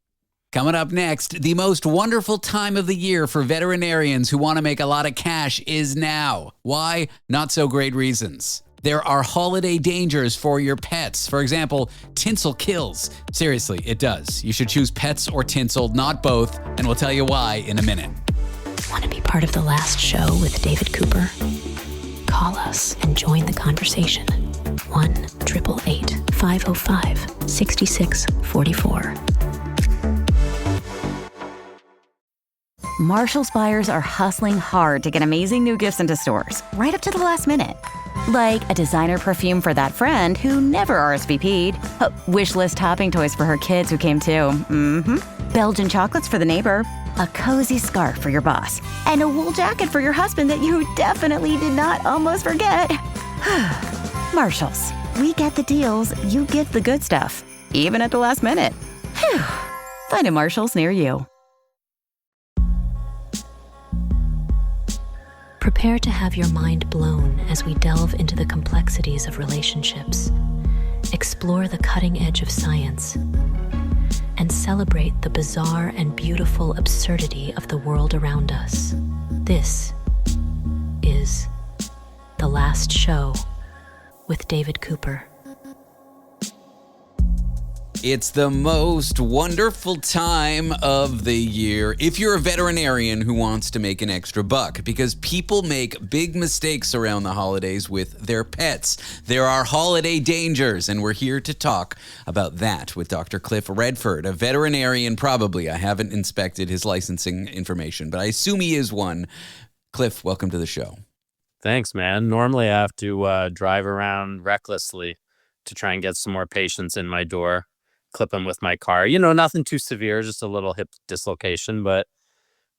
Coming up next, the most wonderful time of the year for veterinarians who want to make a lot of cash is now. Why? Not so great reasons. There are holiday dangers for your pets. For example, tinsel kills. Seriously, it does. You should choose pets or tinsel, not both, and we'll tell you why in a minute. Want to be part of the last show with David Cooper? Call us and join the conversation. 1-888-505-6644. Marshall's buyers are hustling hard to get amazing new gifts into stores, right up to the last minute. Like a designer perfume for that friend who never RSVP'd, wish list topping toys for her kids who came too, Belgian chocolates for the neighbor, a cozy scarf for your boss, and a wool jacket for your husband that you definitely did not almost forget. Marshalls, we get the deals, you get the good stuff, even at the last minute. Whew. Find a Marshalls near you. Prepare to have your mind blown as we delve into the complexities of relationships, explore the cutting edge of science, and celebrate the bizarre and beautiful absurdity of the world around us. This is The Last Show with David Cooper. It's the most wonderful time of the year if you're a veterinarian who wants to make an extra buck, because people make big mistakes around the holidays with their pets. There are holiday dangers, and we're here to talk about that with Dr. Cliff Redford, a veterinarian probably. I haven't inspected his licensing information, but I assume he is one. Cliff, welcome to the show. Thanks, man. Normally I have to drive around recklessly to try and get some more patients in my door. Clip them with my car. Nothing too severe, just a little hip dislocation, but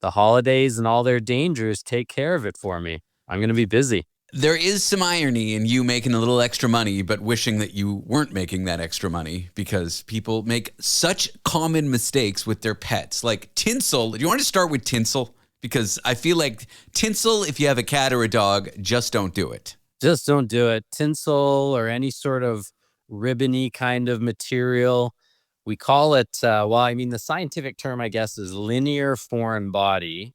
the holidays and all their dangers take care of it for me. I'm going to be busy. There is some irony in you making a little extra money, but wishing that you weren't making that extra money, because people make such common mistakes with their pets. Like tinsel. Do you want to start with tinsel? Because I feel like tinsel, if you have a cat or a dog, just don't do it. Just don't do it. Tinsel or any sort of ribbony kind of material. We call it, the scientific term, I guess, is linear foreign body,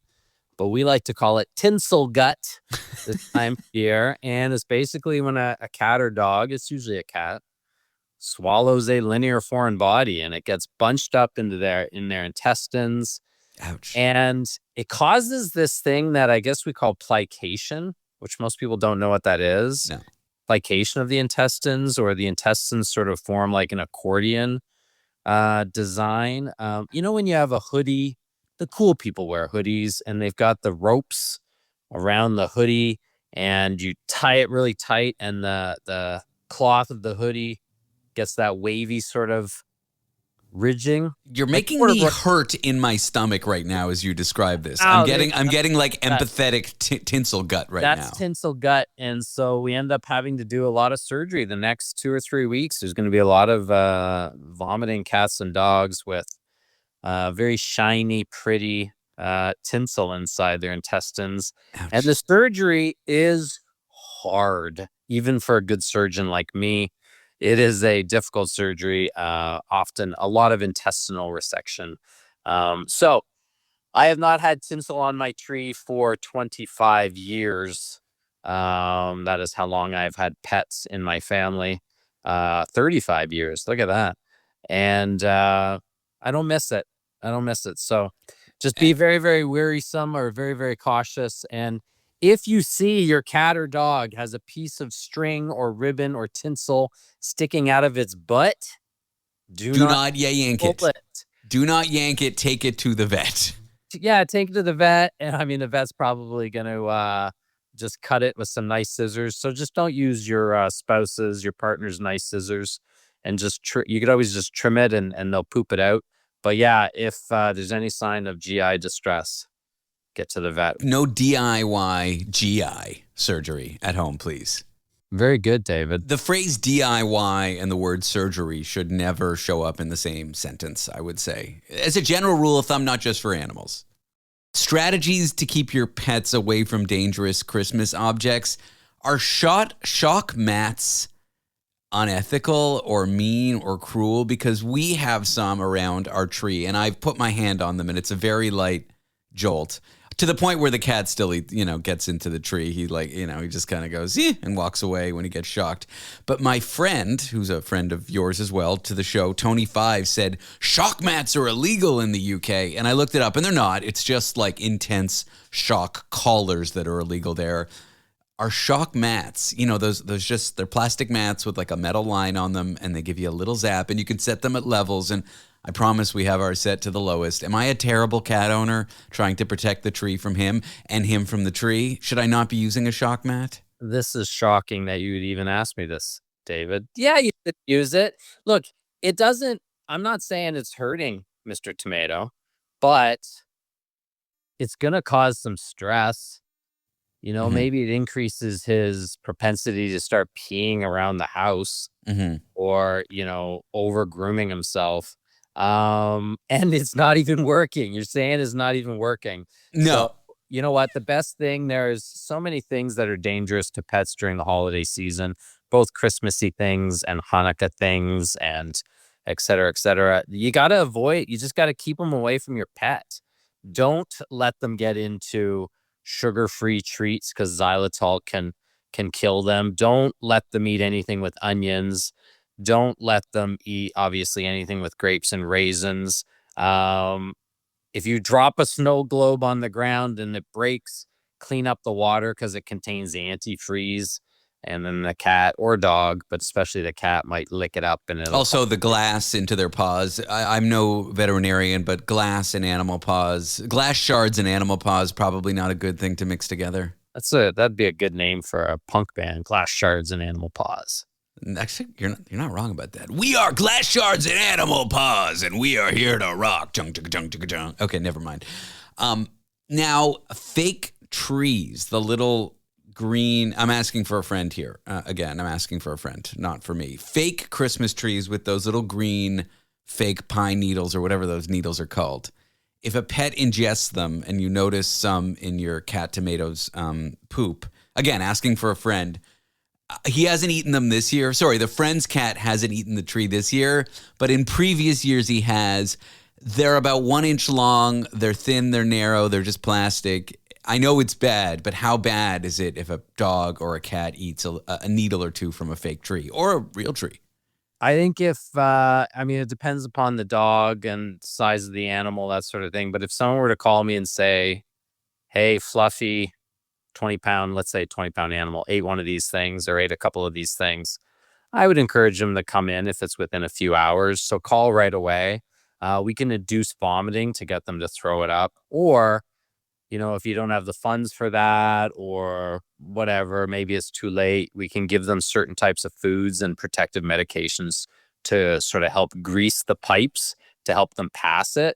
but we like to call it tinsel gut this time of year. And it's basically when a cat or dog, it's usually a cat, swallows a linear foreign body and it gets bunched up in their intestines. Ouch. And it causes this thing that I guess we call plication, which most people don't know what that is. No. Plication of the intestines, or the intestines sort of form like an accordion design. When you have a hoodie, the cool people wear hoodies and they've got the ropes around the hoodie and you tie it really tight and the cloth of the hoodie gets that wavy sort of ridging. You're making me hurt in my stomach right now as you describe this. I'm getting like empathetic tinsel gut right now. That's tinsel gut. And so we end up having to do a lot of surgery the next 2 or 3 weeks. There's going to be a lot of vomiting cats and dogs with very shiny, pretty tinsel inside their intestines. Ouch. And the surgery is hard, even for a good surgeon like me. It is a difficult surgery, often a lot of intestinal resection. So I have not had tinsel on my tree for 25 years. That is how long I've had pets in my family. 35 years. Look at that. And I don't miss it. So just be very, very wearisome or very, very cautious. And if you see your cat or dog has a piece of string or ribbon or tinsel sticking out of its butt, do not yank it. Do not yank it. Take it to the vet. Yeah, take it to the vet. And the vet's probably going to just cut it with some nice scissors. So just don't use your spouse's, your partner's nice scissors, and just you could always just trim it and they'll poop it out. But yeah, if there's any sign of GI distress, get to the vet. No DIY GI surgery at home, please. Very good, David. The phrase DIY and the word surgery should never show up in the same sentence, I would say. As a general rule of thumb, not just for animals. Strategies to keep your pets away from dangerous Christmas objects. Are shock mats unethical or mean or cruel? Because we have some around our tree, and I've put my hand on them, and it's a very light jolt. To the point where the cat still, gets into the tree. He he just kind of goes, and walks away when he gets shocked. But my friend, who's a friend of yours as well, to the show, Tony 5, said shock mats are illegal in the UK. And I looked it up, and they're not. It's just like intense shock collars that are illegal there. Are shock mats, they're plastic mats with like a metal line on them, and they give you a little zap, and you can set them at levels. And I promise we have our set to the lowest. Am I a terrible cat owner trying to protect the tree from him and him from the tree? Should I not be using a shock mat? This is shocking that you would even ask me this, David. Yeah, you should use it. Look, I'm not saying it's hurting Mr. Tomato, but it's going to cause some stress. Maybe it increases his propensity to start peeing around the house or, over grooming himself. And it's not even working. You're saying it's not even working. No. So, you know what? The best thing, there's so many things that are dangerous to pets during the holiday season, both Christmassy things and Hanukkah things and et cetera, et cetera. You got to you just got to keep them away from your pet. Don't let them get into sugar-free treats because xylitol can kill them. Don't let them eat anything with onions. Don't let them eat, obviously, anything with grapes and raisins. If you drop a snow globe on the ground and it breaks, clean up the water because it contains antifreeze. And then the cat or dog, but especially the cat, might lick it up. And it'll Also, the glass into their paws. I'm no veterinarian, but glass and animal paws, glass shards and animal paws, probably not a good thing to mix together. That'd be a good name for a punk band, Glass Shards and Animal Paws. Actually, you're not wrong about that. We are Glass Shards and Animal Paws, and we are here to rock. Okay, never mind. Now, fake trees, the little green, I'm asking for a friend here. Again, I'm asking for a friend, not for me. Fake Christmas trees with those little green fake pine needles or whatever those needles are called. If a pet ingests them and you notice some in your cat tomato's poop, again, asking for a friend, he hasn't eaten them this year. Sorry, the friend's cat hasn't eaten the tree this year, but in previous years he has. They're about 1 inch long. They're thin, they're narrow, they're just plastic. I know it's bad, but how bad is it if a dog or a cat eats a needle or two from a fake tree or a real tree? I think it depends upon the dog and size of the animal, that sort of thing. But if someone were to call me and say, hey, Fluffy, 20-pound, let's say 20-pound animal, ate one of these things or ate a couple of these things, I would encourage them to come in if it's within a few hours. So call right away. We can induce vomiting to get them to throw it up. Or, if you don't have the funds for that or whatever, maybe it's too late, we can give them certain types of foods and protective medications to sort of help grease the pipes to help them pass it.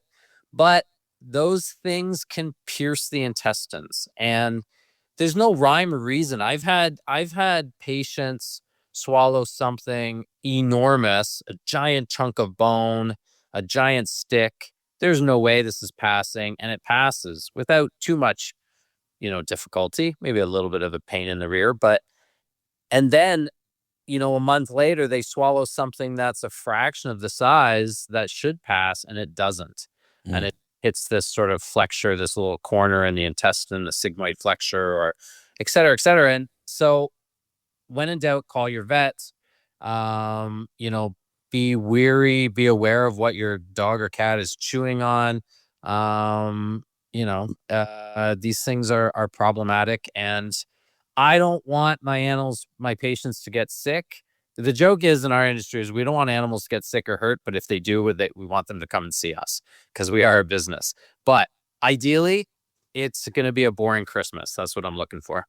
But those things can pierce the intestines, and there's no rhyme or reason. I've had patients swallow something enormous, a giant chunk of bone, a giant stick. There's no way this is passing, and it passes without too much, difficulty, maybe a little bit of a pain in the rear, and then, a month later, they swallow something that's a fraction of the size that should pass, and it doesn't. And it hits this sort of flexure, this little corner in the intestine, the sigmoid flexure, or et cetera, et cetera. And so when in doubt, call your vet. Be wary, be aware of what your dog or cat is chewing on. These things are problematic, and I don't want my patients to get sick. The joke is in our industry is we don't want animals to get sick or hurt, but if they do, we want them to come and see us because we are a business. But ideally, it's going to be a boring Christmas. That's what I'm looking for.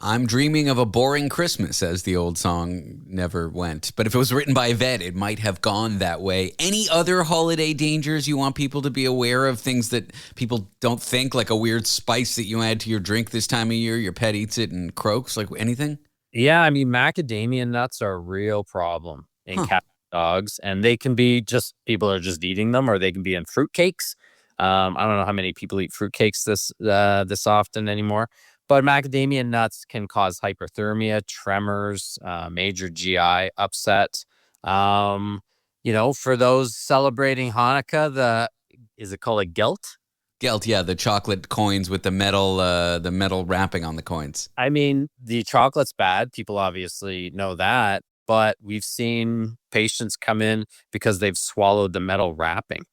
I'm dreaming of a boring Christmas, as the old song never went. But if it was written by a vet, it might have gone that way. Any other holiday dangers you want people to be aware of? Things that people don't think, like a weird spice that you add to your drink this time of year, your pet eats it and croaks, like anything? Yeah, macadamia nuts are a real problem in cat dogs. And they can be just, people are just eating them, or they can be in fruitcakes. I don't know how many people eat fruitcakes this often anymore. But macadamia nuts can cause hyperthermia, tremors, major GI upset. For those celebrating Hanukkah, is it called a gelt? Gelt, yeah, the chocolate coins with the metal wrapping on the coins. The chocolate's bad. People obviously know that, but we've seen patients come in because they've swallowed the metal wrapping.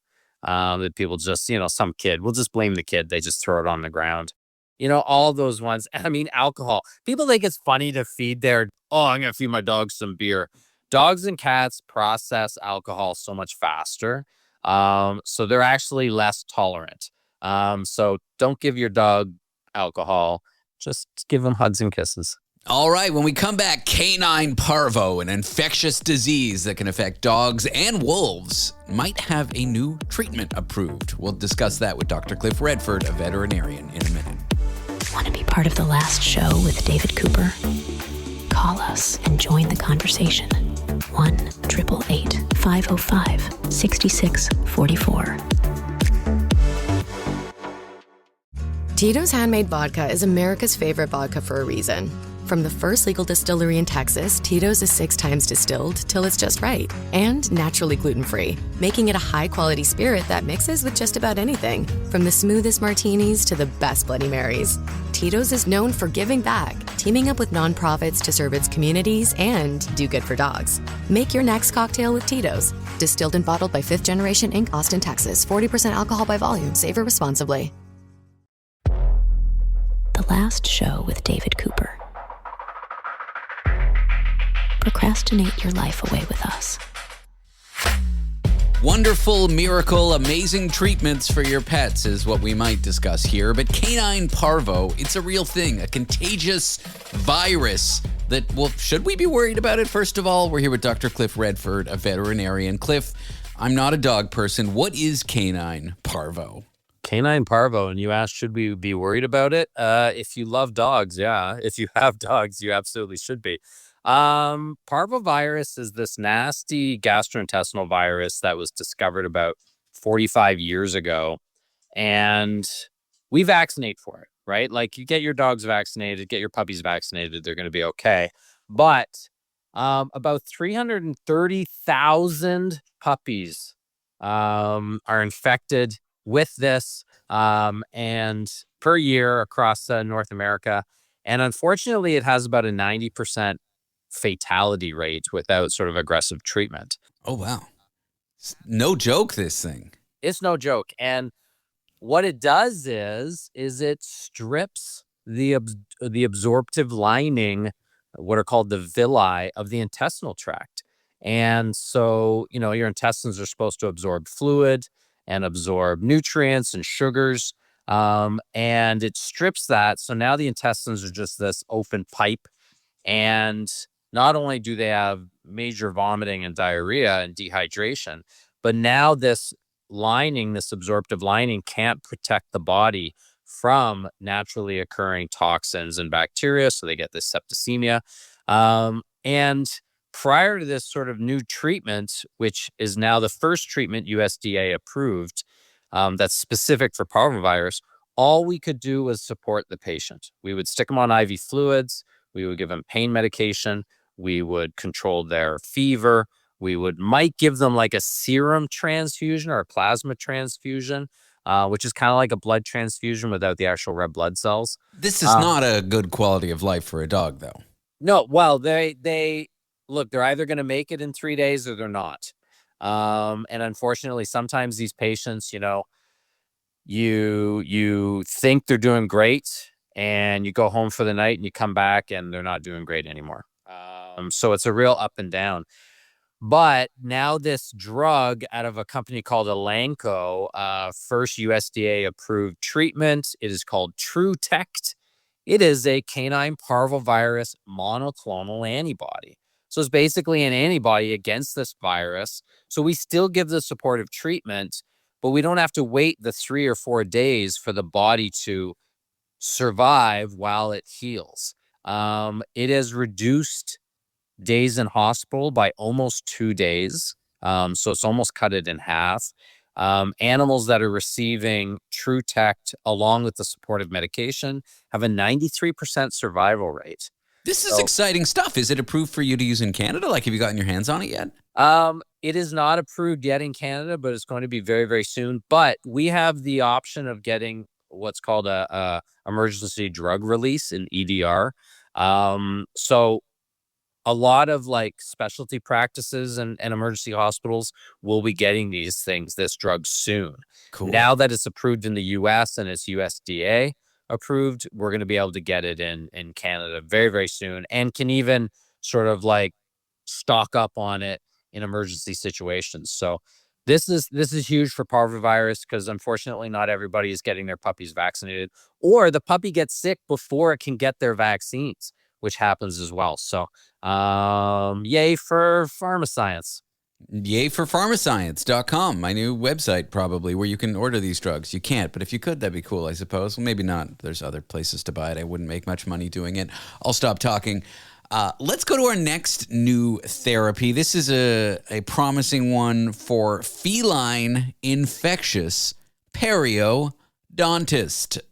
That people just, some kid, we'll just blame the kid. They just throw it on the ground. All those ones. Alcohol. People think it's funny to feed I'm going to feed my dog some beer. Dogs and cats process alcohol so much faster. So they're actually less tolerant. So don't give your dog alcohol. Just give them hugs and kisses. All right, when we come back, canine parvo, an infectious disease that can affect dogs and wolves, might have a new treatment approved. We'll discuss that with Dr. Cliff Redford, a veterinarian, in a minute. Want to be part of the last show with David Cooper? Call us and join the conversation. 1-888-505-6644. Tito's Handmade Vodka is America's favorite vodka for a reason. From the first legal distillery in Texas, Tito's is 6 times distilled till it's just right. And naturally gluten-free, making it a high-quality spirit that mixes with just about anything. From the smoothest martinis to the best Bloody Marys. Tito's is known for giving back, teaming up with nonprofits to serve its communities and do good for dogs. Make your next cocktail with Tito's. Distilled and bottled by 5th Generation Inc., Austin, Texas. 40% alcohol by volume. Savor responsibly. The last show with David Cooper. Procrastinate your life away with us. Wonderful, miracle, amazing treatments for your pets is what we might discuss here. But canine parvo, it's a real thing, a contagious virus that, well, should we be worried about it? First of all, we're here with Dr. Cliff Redford, a veterinarian. Cliff, I'm not a dog person. What is canine parvo? Canine parvo, and you asked, should we be worried about it? If you love dogs, yeah. If you have dogs, you absolutely should be. Parvovirus is this nasty gastrointestinal virus that was discovered about 45 years ago, and we vaccinate for it, right? Like, you get your dogs vaccinated, get your puppies vaccinated, they're going to be okay. But about 330,000 puppies are infected with this and per year across North America. And unfortunately, it has about a 90% fatality rate without sort of aggressive treatment. Oh, wow. No joke, this thing. It's no joke. And what it does is it strips the absorptive lining, what are called the villi of the intestinal tract. And so, your intestines are supposed to absorb fluid and absorb nutrients and sugars. And it strips that. So now the intestines are just this open pipe. And not only do they have major vomiting and diarrhea and dehydration, but now this lining, this absorptive lining, can't protect the body from naturally occurring toxins and bacteria. So they get this septicemia. And prior to this sort of new treatment, which is now the first treatment USDA approved, that's specific for parvovirus, all we could do was support the patient. We would stick them on IV fluids. We would give them pain medication. We would control their fever. We might give them like a serum transfusion or a plasma transfusion, which is kind of like a blood transfusion without the actual red blood cells. This is not a good quality of life for a dog, though. No, well, they look, they're either going to make it in 3 days or they're not. And unfortunately, sometimes these patients, you think they're doing great, and you go home for the night and you come back and they're not doing great anymore. So it's a real up and down. But now this drug out of a company called Elanco, first USDA approved treatment, it is called TruTect. It is a canine parvovirus monoclonal antibody. So it's basically an antibody against this virus. So we still give the supportive treatment, but we don't have to wait the 3 or 4 days for the body to survive while it heals. It has reduced days in hospital by almost 2 days. So it's almost cut it in half. Animals that are receiving TruTect along with the supportive medication have a 93% survival rate. This is exciting stuff. Is it approved for you to use in Canada? Like, have you gotten your hands on it yet? It is not approved yet in Canada, but it's going to be very, very soon. But we have the option of getting what's called a emergency drug release, in EDR. So a lot of like specialty practices and emergency hospitals will be getting this drug soon. Cool. Now that it's approved in the US and it's USDA approved, we're going to be able to get it in Canada very, very soon, and can even sort of like stock up on it in emergency situations. So this is huge for parvovirus, because unfortunately not everybody is getting their puppies vaccinated, or the puppy gets sick before it can get their vaccines, which happens as well. So yay for pharma science. Yay for pharmascience.com, my new website, probably, where you can order these drugs. You can't, but if you could, that'd be cool, I suppose. Well, maybe not. There's other places to buy it. I wouldn't make much money doing it. I'll stop talking. Let's go to our next new therapy. This is a promising one for feline infectious periodontitis. Periodontist,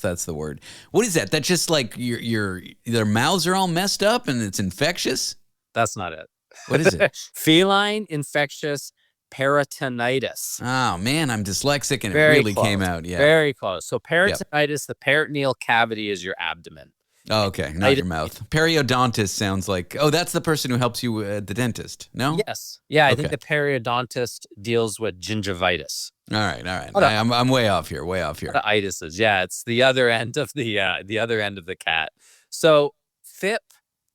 that's the word. What is that? That's just like their mouths are all messed up and it's infectious? That's not it. What is it? Feline infectious peritonitis. Oh, man, I'm dyslexic and it Very really close. came out. Yeah. Very close. So peritonitis, the peritoneal cavity is your abdomen. Oh, okay, not your mouth. Periodontist sounds like, that's the person who helps you at the dentist, no? Yes. Yeah, I think the periodontist deals with gingivitis. All right. I'm way off here, The itises. Yeah, it's the other end of the cat. So FIP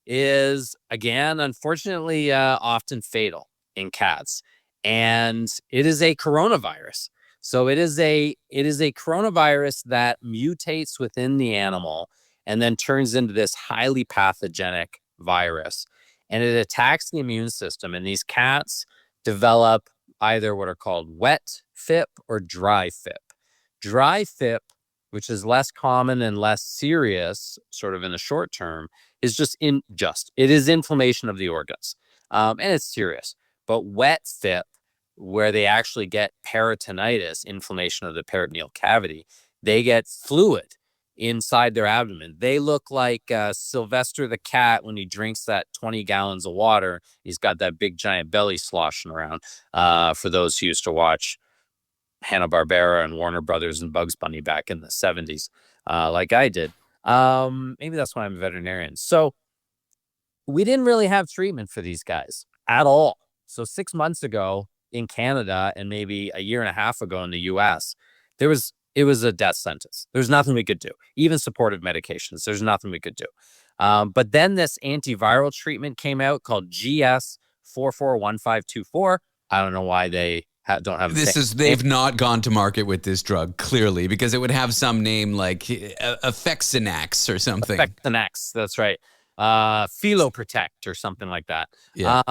is, again, unfortunately, often fatal in cats. And it is a coronavirus. So it is a coronavirus that mutates within the animal and then turns into this highly pathogenic virus. And it attacks the immune system. And these cats develop either what are called wet FIP or dry FIP. Dry FIP, which is less common and less serious, sort of in the short term, is it is inflammation of the organs. And it's serious. But wet FIP, where they actually get peritonitis, inflammation of the peritoneal cavity, they get fluid inside their abdomen. They look like Sylvester the cat when he drinks that 20 gallons of water. He's got that big giant belly sloshing around. For those who used to watch Hanna-Barbera and Warner Brothers and Bugs Bunny back in the 70s, like I did. Maybe that's why I'm a veterinarian. So we didn't really have treatment for these guys at all. So 6 months ago in Canada and maybe a year and a half ago in the US, it was a death sentence. There's nothing we could do. Even supportive medications, there's nothing we could do. But then this antiviral treatment came out called GS441524. I don't know why they don't have they've not gone to market with this drug, clearly, because it would have some name like Effexinax or something. Effexinax, that's right. Philoprotect or something like that. Yeah.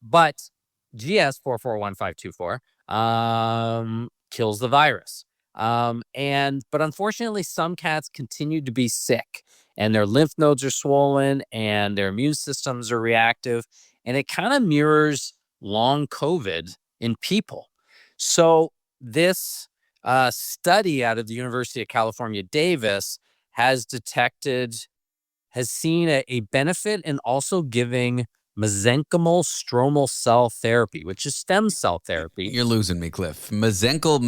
But GS441524 kills the virus. But unfortunately, some cats continue to be sick and their lymph nodes are swollen and their immune systems are reactive. And it kind of mirrors long COVID in people. So this study out of the University of California, Davis has seen a benefit in also giving mesenchymal stromal cell therapy, which is stem cell therapy. You're losing me, Cliff. Mesenchymal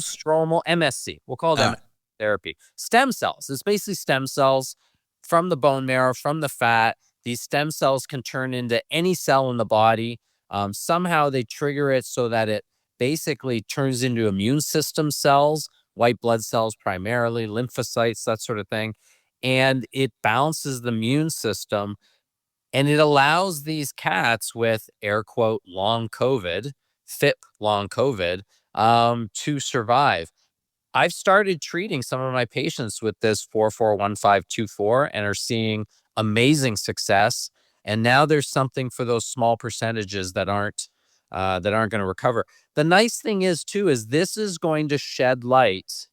stromal, MSC. We'll call that therapy. Stem cells. It's basically stem cells from the bone marrow, from the fat. These stem cells can turn into any cell in the body. Somehow they trigger it so that it basically turns into immune system cells, white blood cells primarily, lymphocytes, that sort of thing. And it balances the immune system. And it allows these cats with air quote long COVID, FIP long COVID, to survive. I've started treating some of my patients with this 441524 and are seeing amazing success. And now there's something for those small percentages that aren't going to recover. The nice thing is this is going to shed light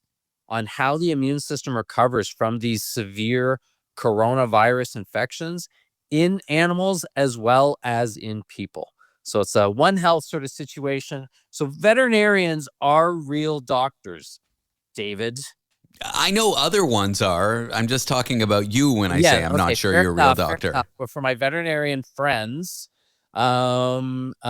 on how the immune system recovers from these severe coronavirus infections in animals as well as in people. So it's a One Health sort of situation. So veterinarians are real doctors, David. I know other ones are. I'm just talking about you when I say I'm not sure you're a real doctor. But for my veterinarian friends, they are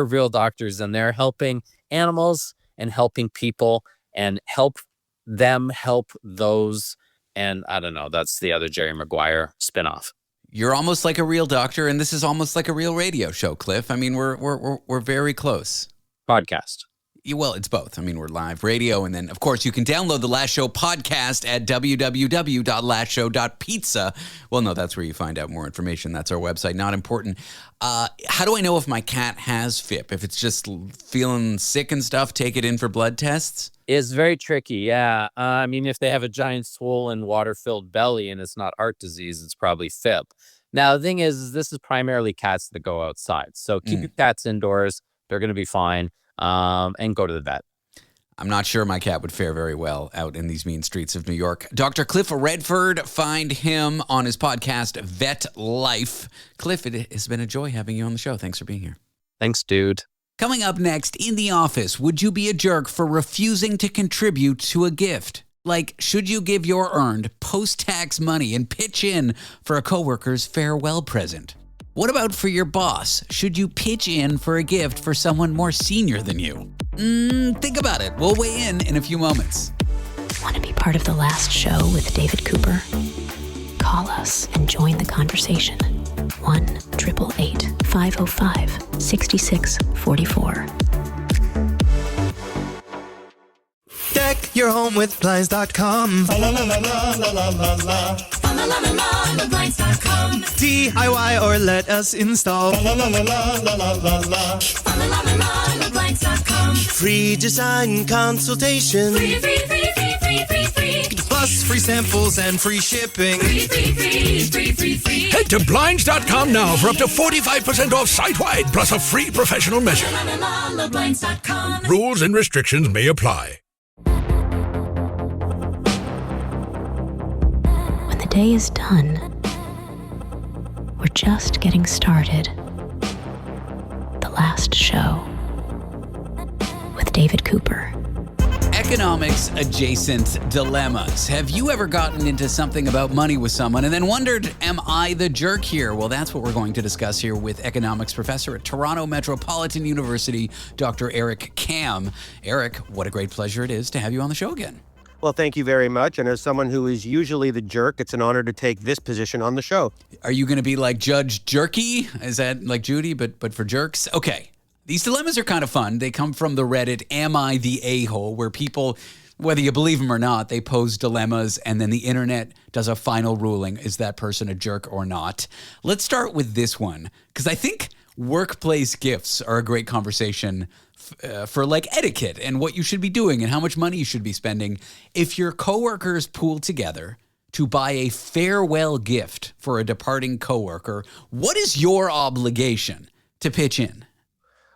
real doctors and they're helping animals and helping people and help them help those. And I don't know, that's the other Jerry Maguire spinoff. You're almost like a real doctor, and this is almost like a real radio show, Cliff. I mean, we're very close. Podcast. Well, it's both. I mean, we're live radio, and then, of course, you can download the Last Show podcast at www.lastshow.pizza. Well, no, that's where you find out more information. That's our website. Not important. How do I know if my cat has FIP? If it's just feeling sick and stuff, take it in for blood tests? It's very tricky, yeah. I mean, if they have a giant swollen, water-filled belly and it's not heart disease, it's probably FIP. Now, the thing is this is primarily cats that go outside. So keep your cats indoors. They're going to be fine. And go to the vet. I'm not sure my cat would fare very well out in these mean streets of New York. Dr. Cliff Redford, find him on his podcast, Vet Life. Cliff, it has been a joy having you on the show. Thanks for being here. Thanks, dude. Coming up next, in the office, would you be a jerk for refusing to contribute to a gift? Like, should you give your earned post-tax money and pitch in for a coworker's farewell present? What about for your boss? Should you pitch in for a gift for someone more senior than you? Think about it. We'll weigh in a few moments. Want to be part of the last show with David Cooper? Call us and join the conversation. 1-888-505-6644. Deck your home with Blinds.com. Blinds.com. DIY or let us install. Blinds.com. Free design consultation. Free. Plus free samples and free shipping. Free. Head to Blinds.com now for up to 45% off site-wide, plus a free professional measure. Blinds.com. Rules and restrictions may apply. When the day is done, we're just getting started. The last show with David Cooper. Economics adjacent dilemmas. Have you ever gotten into something about money with someone and then wondered, am I the jerk here? Well, that's what we're going to discuss here with economics professor at Toronto Metropolitan University, Dr. Eric Kam. Eric, what a great pleasure it is to have you on the show again. Well, thank you very much. And as someone who is usually the jerk, it's an honor to take this position on the show. Are you going to be like Judge Jerky? Is that like Judy, but for jerks? Okay. These dilemmas are kind of fun. They come from the Reddit, Am I the A-hole, where people, whether you believe them or not, they pose dilemmas and then the internet does a final ruling. Is that person a jerk or not? Let's start with this one, because I think workplace gifts are a great conversation for like etiquette and what you should be doing and how much money you should be spending. If your coworkers pool together to buy a farewell gift for a departing coworker, what is your obligation to pitch in?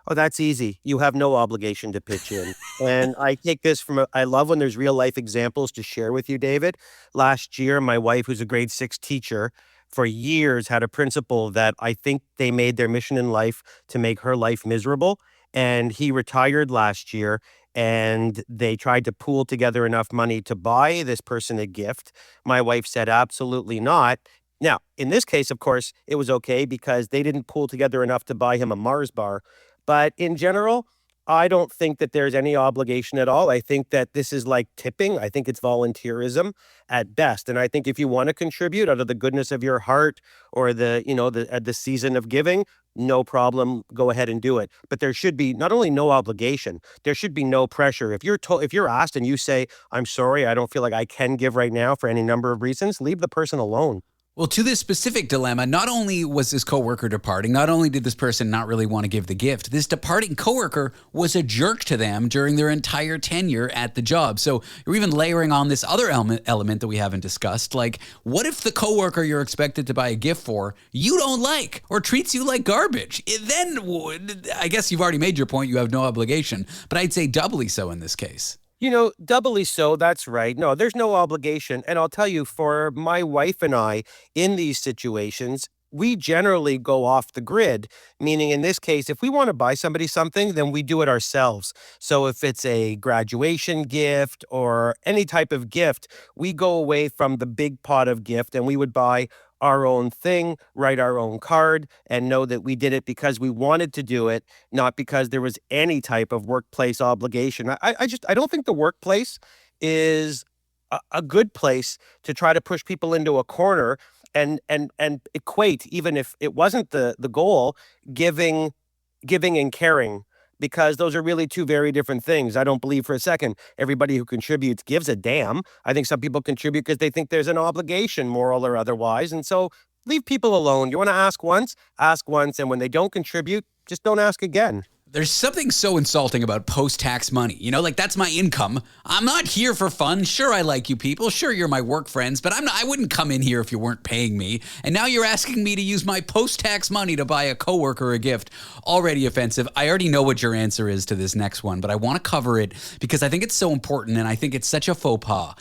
Oh, that's easy. You have no obligation to pitch in. And I take this I love when there's real life examples to share with you, David. Last year, my wife, who's a grade 6 teacher, for years had a principal that I think they made their mission in life to make her life miserable. And he retired last year, and they tried to pool together enough money to buy this person a gift. My wife said, absolutely not. Now, in this case, of course, it was okay because they didn't pool together enough to buy him a Mars bar. But in general, I don't think that there's any obligation at all. I think that this is like tipping. I think it's volunteerism at best. And I think if you want to contribute out of the goodness of your heart or the season of giving, no problem. Go ahead and do it. But there should be not only no obligation, there should be no pressure. If you're asked and you say, I'm sorry, I don't feel like I can give right now for any number of reasons, leave the person alone. Well, to this specific dilemma, not only was this coworker departing, not only did this person not really want to give the gift, this departing coworker was a jerk to them during their entire tenure at the job. So you're even layering on this other element that we haven't discussed. Like, what if the coworker you're expected to buy a gift for you don't like or treats you like garbage? Then I guess you've already made your point. You have no obligation, but I'd say doubly so in this case. Doubly so, that's right. No, there's no obligation. And I'll tell you, for my wife and I, in these situations, we generally go off the grid, meaning in this case, if we want to buy somebody something, then we do it ourselves. So if it's a graduation gift or any type of gift, we go away from the big pot of gift and we would buy our own thing, write our own card, and know that we did it because we wanted to do it, not because there was any type of workplace obligation. I don't think the workplace is a good place to try to push people into a corner and equate, even if it wasn't the goal, giving and caring. Because those are really two very different things. I don't believe for a second everybody who contributes gives a damn. I think some people contribute because they think there's an obligation, moral or otherwise. And so leave people alone. You want to ask once, and when they don't contribute, just don't ask again. There's something so insulting about post-tax money. Like that's my income. I'm not here for fun. Sure, I like you people. Sure, you're my work friends, but I wouldn't come in here if you weren't paying me. And now you're asking me to use my post-tax money to buy a coworker a gift. Already offensive. I already know what your answer is to this next one, but I want to cover it because I think it's so important and I think it's such a faux pas.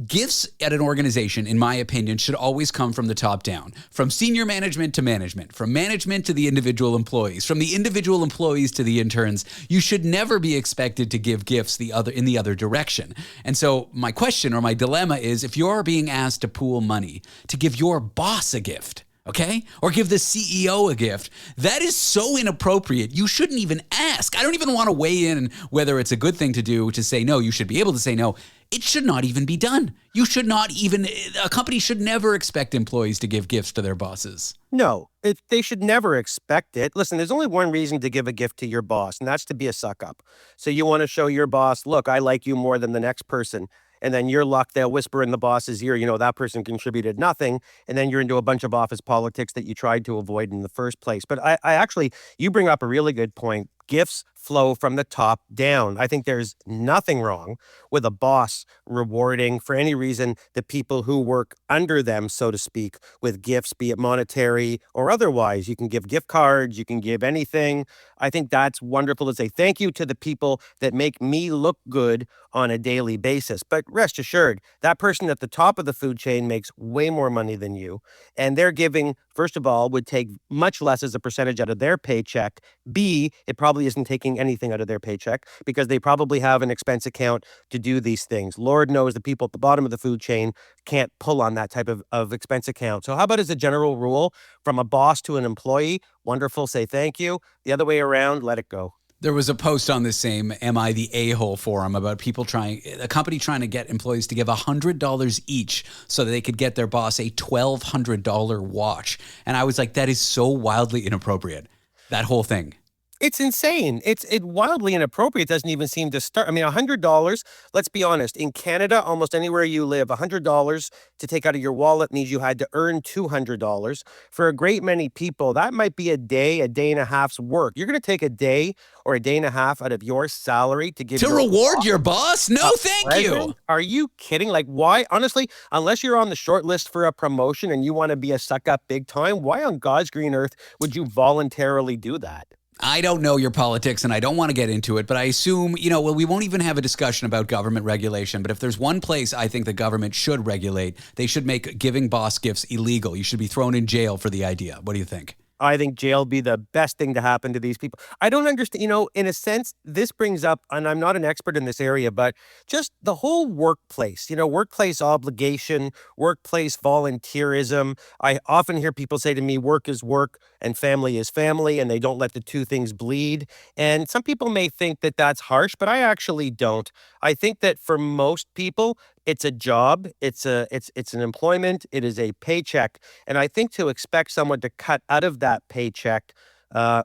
Gifts at an organization, in my opinion, should always come from the top down, from senior management to management, from management to the individual employees, from the individual employees to the interns. You should never be expected to give gifts in the other direction. And so my question or my dilemma is, if you're being asked to pool money to give your boss a gift, okay, or give the CEO a gift, that is so inappropriate. You shouldn't even ask. I don't even want to weigh in whether it's a good thing to do to say no. You should be able to say no. It should not even be done. You should not even, a company should never expect employees to give gifts to their bosses. No, they should never expect it. Listen, there's only one reason to give a gift to your boss, and that's to be a suck up. So you want to show your boss, look, I like you more than the next person. And then your luck, they'll whisper in the boss's ear, that person contributed nothing. And then you're into a bunch of office politics that you tried to avoid in the first place. But I actually, you bring up a really good point. Gifts flow from the top down. I think there's nothing wrong with a boss rewarding for any reason the people who work under them, so to speak, with gifts, be it monetary or otherwise. You can give gift cards, you can give anything. I think that's wonderful to say thank you to the people that make me look good on a daily basis. But rest assured, that person at the top of the food chain makes way more money than you. And their giving, first of all, would take much less as a percentage out of their paycheck. B, it probably isn't taking anything out of their paycheck because they probably have an expense account to do these things. Lord knows the people at the bottom of the food chain can't pull on that type of expense account. So how about as a general rule, from a boss to an employee, wonderful, say thank you. The other way around, let it go. There was a post on the same Am I the A-hole forum about a company trying to get employees to give $100 each so that they could get their boss a $1,200 watch. And I was like, that is so wildly inappropriate, that whole thing. It's insane. It's wildly inappropriate. It doesn't even seem to start. I mean, $100, let's be honest, in Canada, almost anywhere you live, $100 to take out of your wallet means you had to earn $200. For a great many people, that might be a day and a half's work. You're going to take a day or a day and a half out of your salary to give to reward your boss? No, thank you. Are you kidding? Like, why? Honestly, unless you're on the short list for a promotion and you want to be a suck up big time, why on God's green earth would you voluntarily do that? I don't know your politics and I don't want to get into it, but I assume, we won't even have a discussion about government regulation. But if there's one place I think the government should regulate, they should make giving boss gifts illegal. You should be thrown in jail for the idea. What do you think? I think jail be the best thing to happen to these people. I don't understand, in a sense, this brings up, and I'm not an expert in this area, but just the whole workplace, workplace obligation, workplace volunteerism. I often hear people say to me, work is work and family is family, and they don't let the two things bleed. And some people may think that that's harsh, but I actually don't. I think that for most people, it's a job, it's an employment, it is a paycheck. And I think to expect someone to cut out of that paycheck,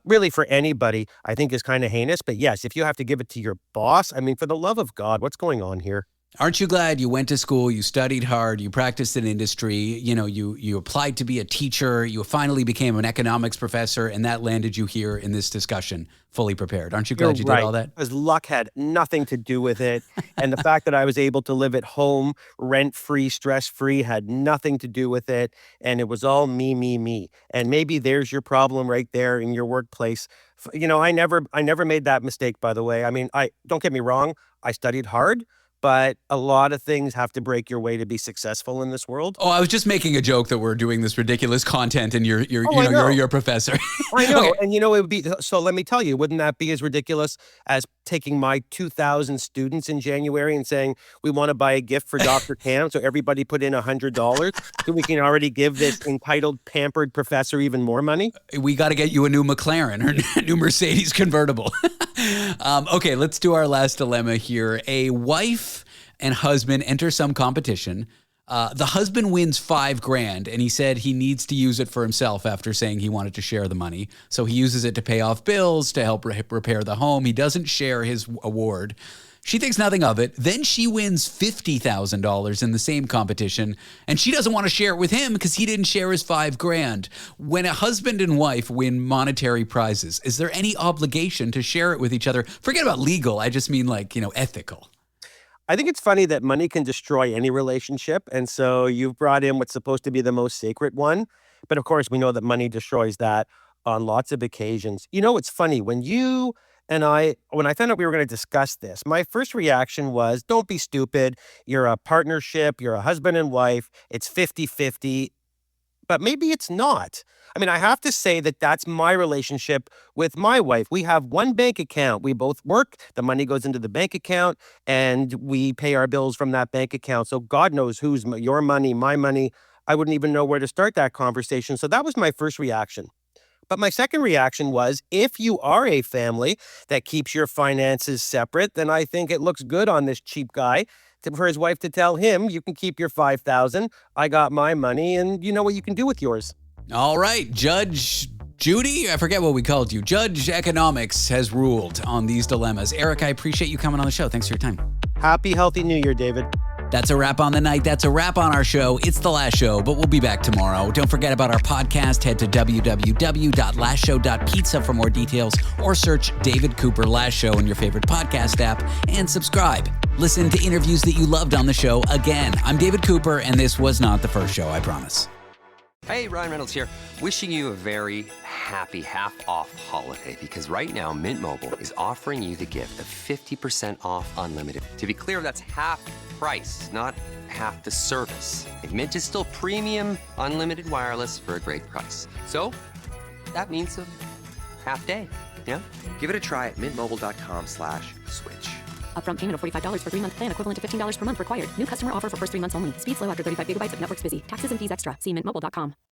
really for anybody, I think is kind of heinous. But yes, if you have to give it to your boss, I mean, for the love of God, what's going on here? Aren't you glad you went to school, you studied hard, you practiced in industry, you applied to be a teacher, you finally became an economics professor, and that landed you here in this discussion fully prepared. Aren't you glad you did all that? Because luck had nothing to do with it. And the fact that I was able to live at home, rent-free, stress-free, had nothing to do with it. And it was all me, me, me. And maybe there's your problem right there in your workplace. I never made that mistake, by the way. I mean, don't get me wrong, I studied hard. But a lot of things have to break your way to be successful in this world. Oh, I was just making a joke that we're doing this ridiculous content and you're your professor. I know. Okay. And it would be, so let me tell you, wouldn't that be as ridiculous as taking my 2,000 students in January and saying, we want to buy a gift for Dr. Cam, so everybody put in $100 so we can already give this entitled, pampered professor even more money? We got to get you a new McLaren or a new Mercedes convertible. Okay, let's do our last dilemma here. A wife and husband enter some competition. The husband wins $5,000 and he said he needs to use it for himself after saying he wanted to share the money. So he uses it to pay off bills, to help repair the home. He doesn't share his award. She thinks nothing of it. Then she wins $50,000 in the same competition, and she doesn't want to share it with him because he didn't share his $5,000. When a husband and wife win monetary prizes, is there any obligation to share it with each other? Forget about legal. I just mean ethical. I think it's funny that money can destroy any relationship. And so you've brought in what's supposed to be the most sacred one. But of course, we know that money destroys that on lots of occasions. It's funny when you and when I found out we were going to discuss this, my first reaction was, don't be stupid. You're a partnership. You're a husband and wife. It's 50-50. But maybe it's not. I mean, I have to say that that's my relationship with my wife. We have one bank account. We both work. The money goes into the bank account, and we pay our bills from that bank account. So God knows who's your money, my money. I wouldn't even know where to start that conversation. So that was my first reaction. But my second reaction was, if you are a family that keeps your finances separate, then I think it looks good on this cheap guy for his wife to tell him, you can keep your $5,000. I got my money, and you know what you can do with yours. All right, Judge Judy, I forget what we called you. Judge Economics has ruled on these dilemmas. Eric, I appreciate you coming on the show. Thanks for your time. Happy, healthy New Year, David. That's a wrap on the night. That's a wrap on our show. It's the last show, but we'll be back tomorrow. Don't forget about our podcast. Head to www.lastshow.pizza for more details, or search David Cooper Last Show in your favorite podcast app and subscribe. Listen to interviews that you loved on the show again. I'm David Cooper, and this was not the first show, I promise. Hey, Ryan Reynolds here, wishing you a very happy half-off holiday, because right now Mint Mobile is offering you the gift of 50% off unlimited. To be clear, that's half price, not half the service. And Mint is still premium unlimited wireless for a great price. So that means a half day, yeah? Give it a try at mintmobile.com/switch. Upfront payment of $45 for 3-month plan, equivalent to $15 per month required. New customer offer for first 3 months only. Speed slow after 35 gigabytes if network's busy. Taxes and fees extra. See mintmobile.com.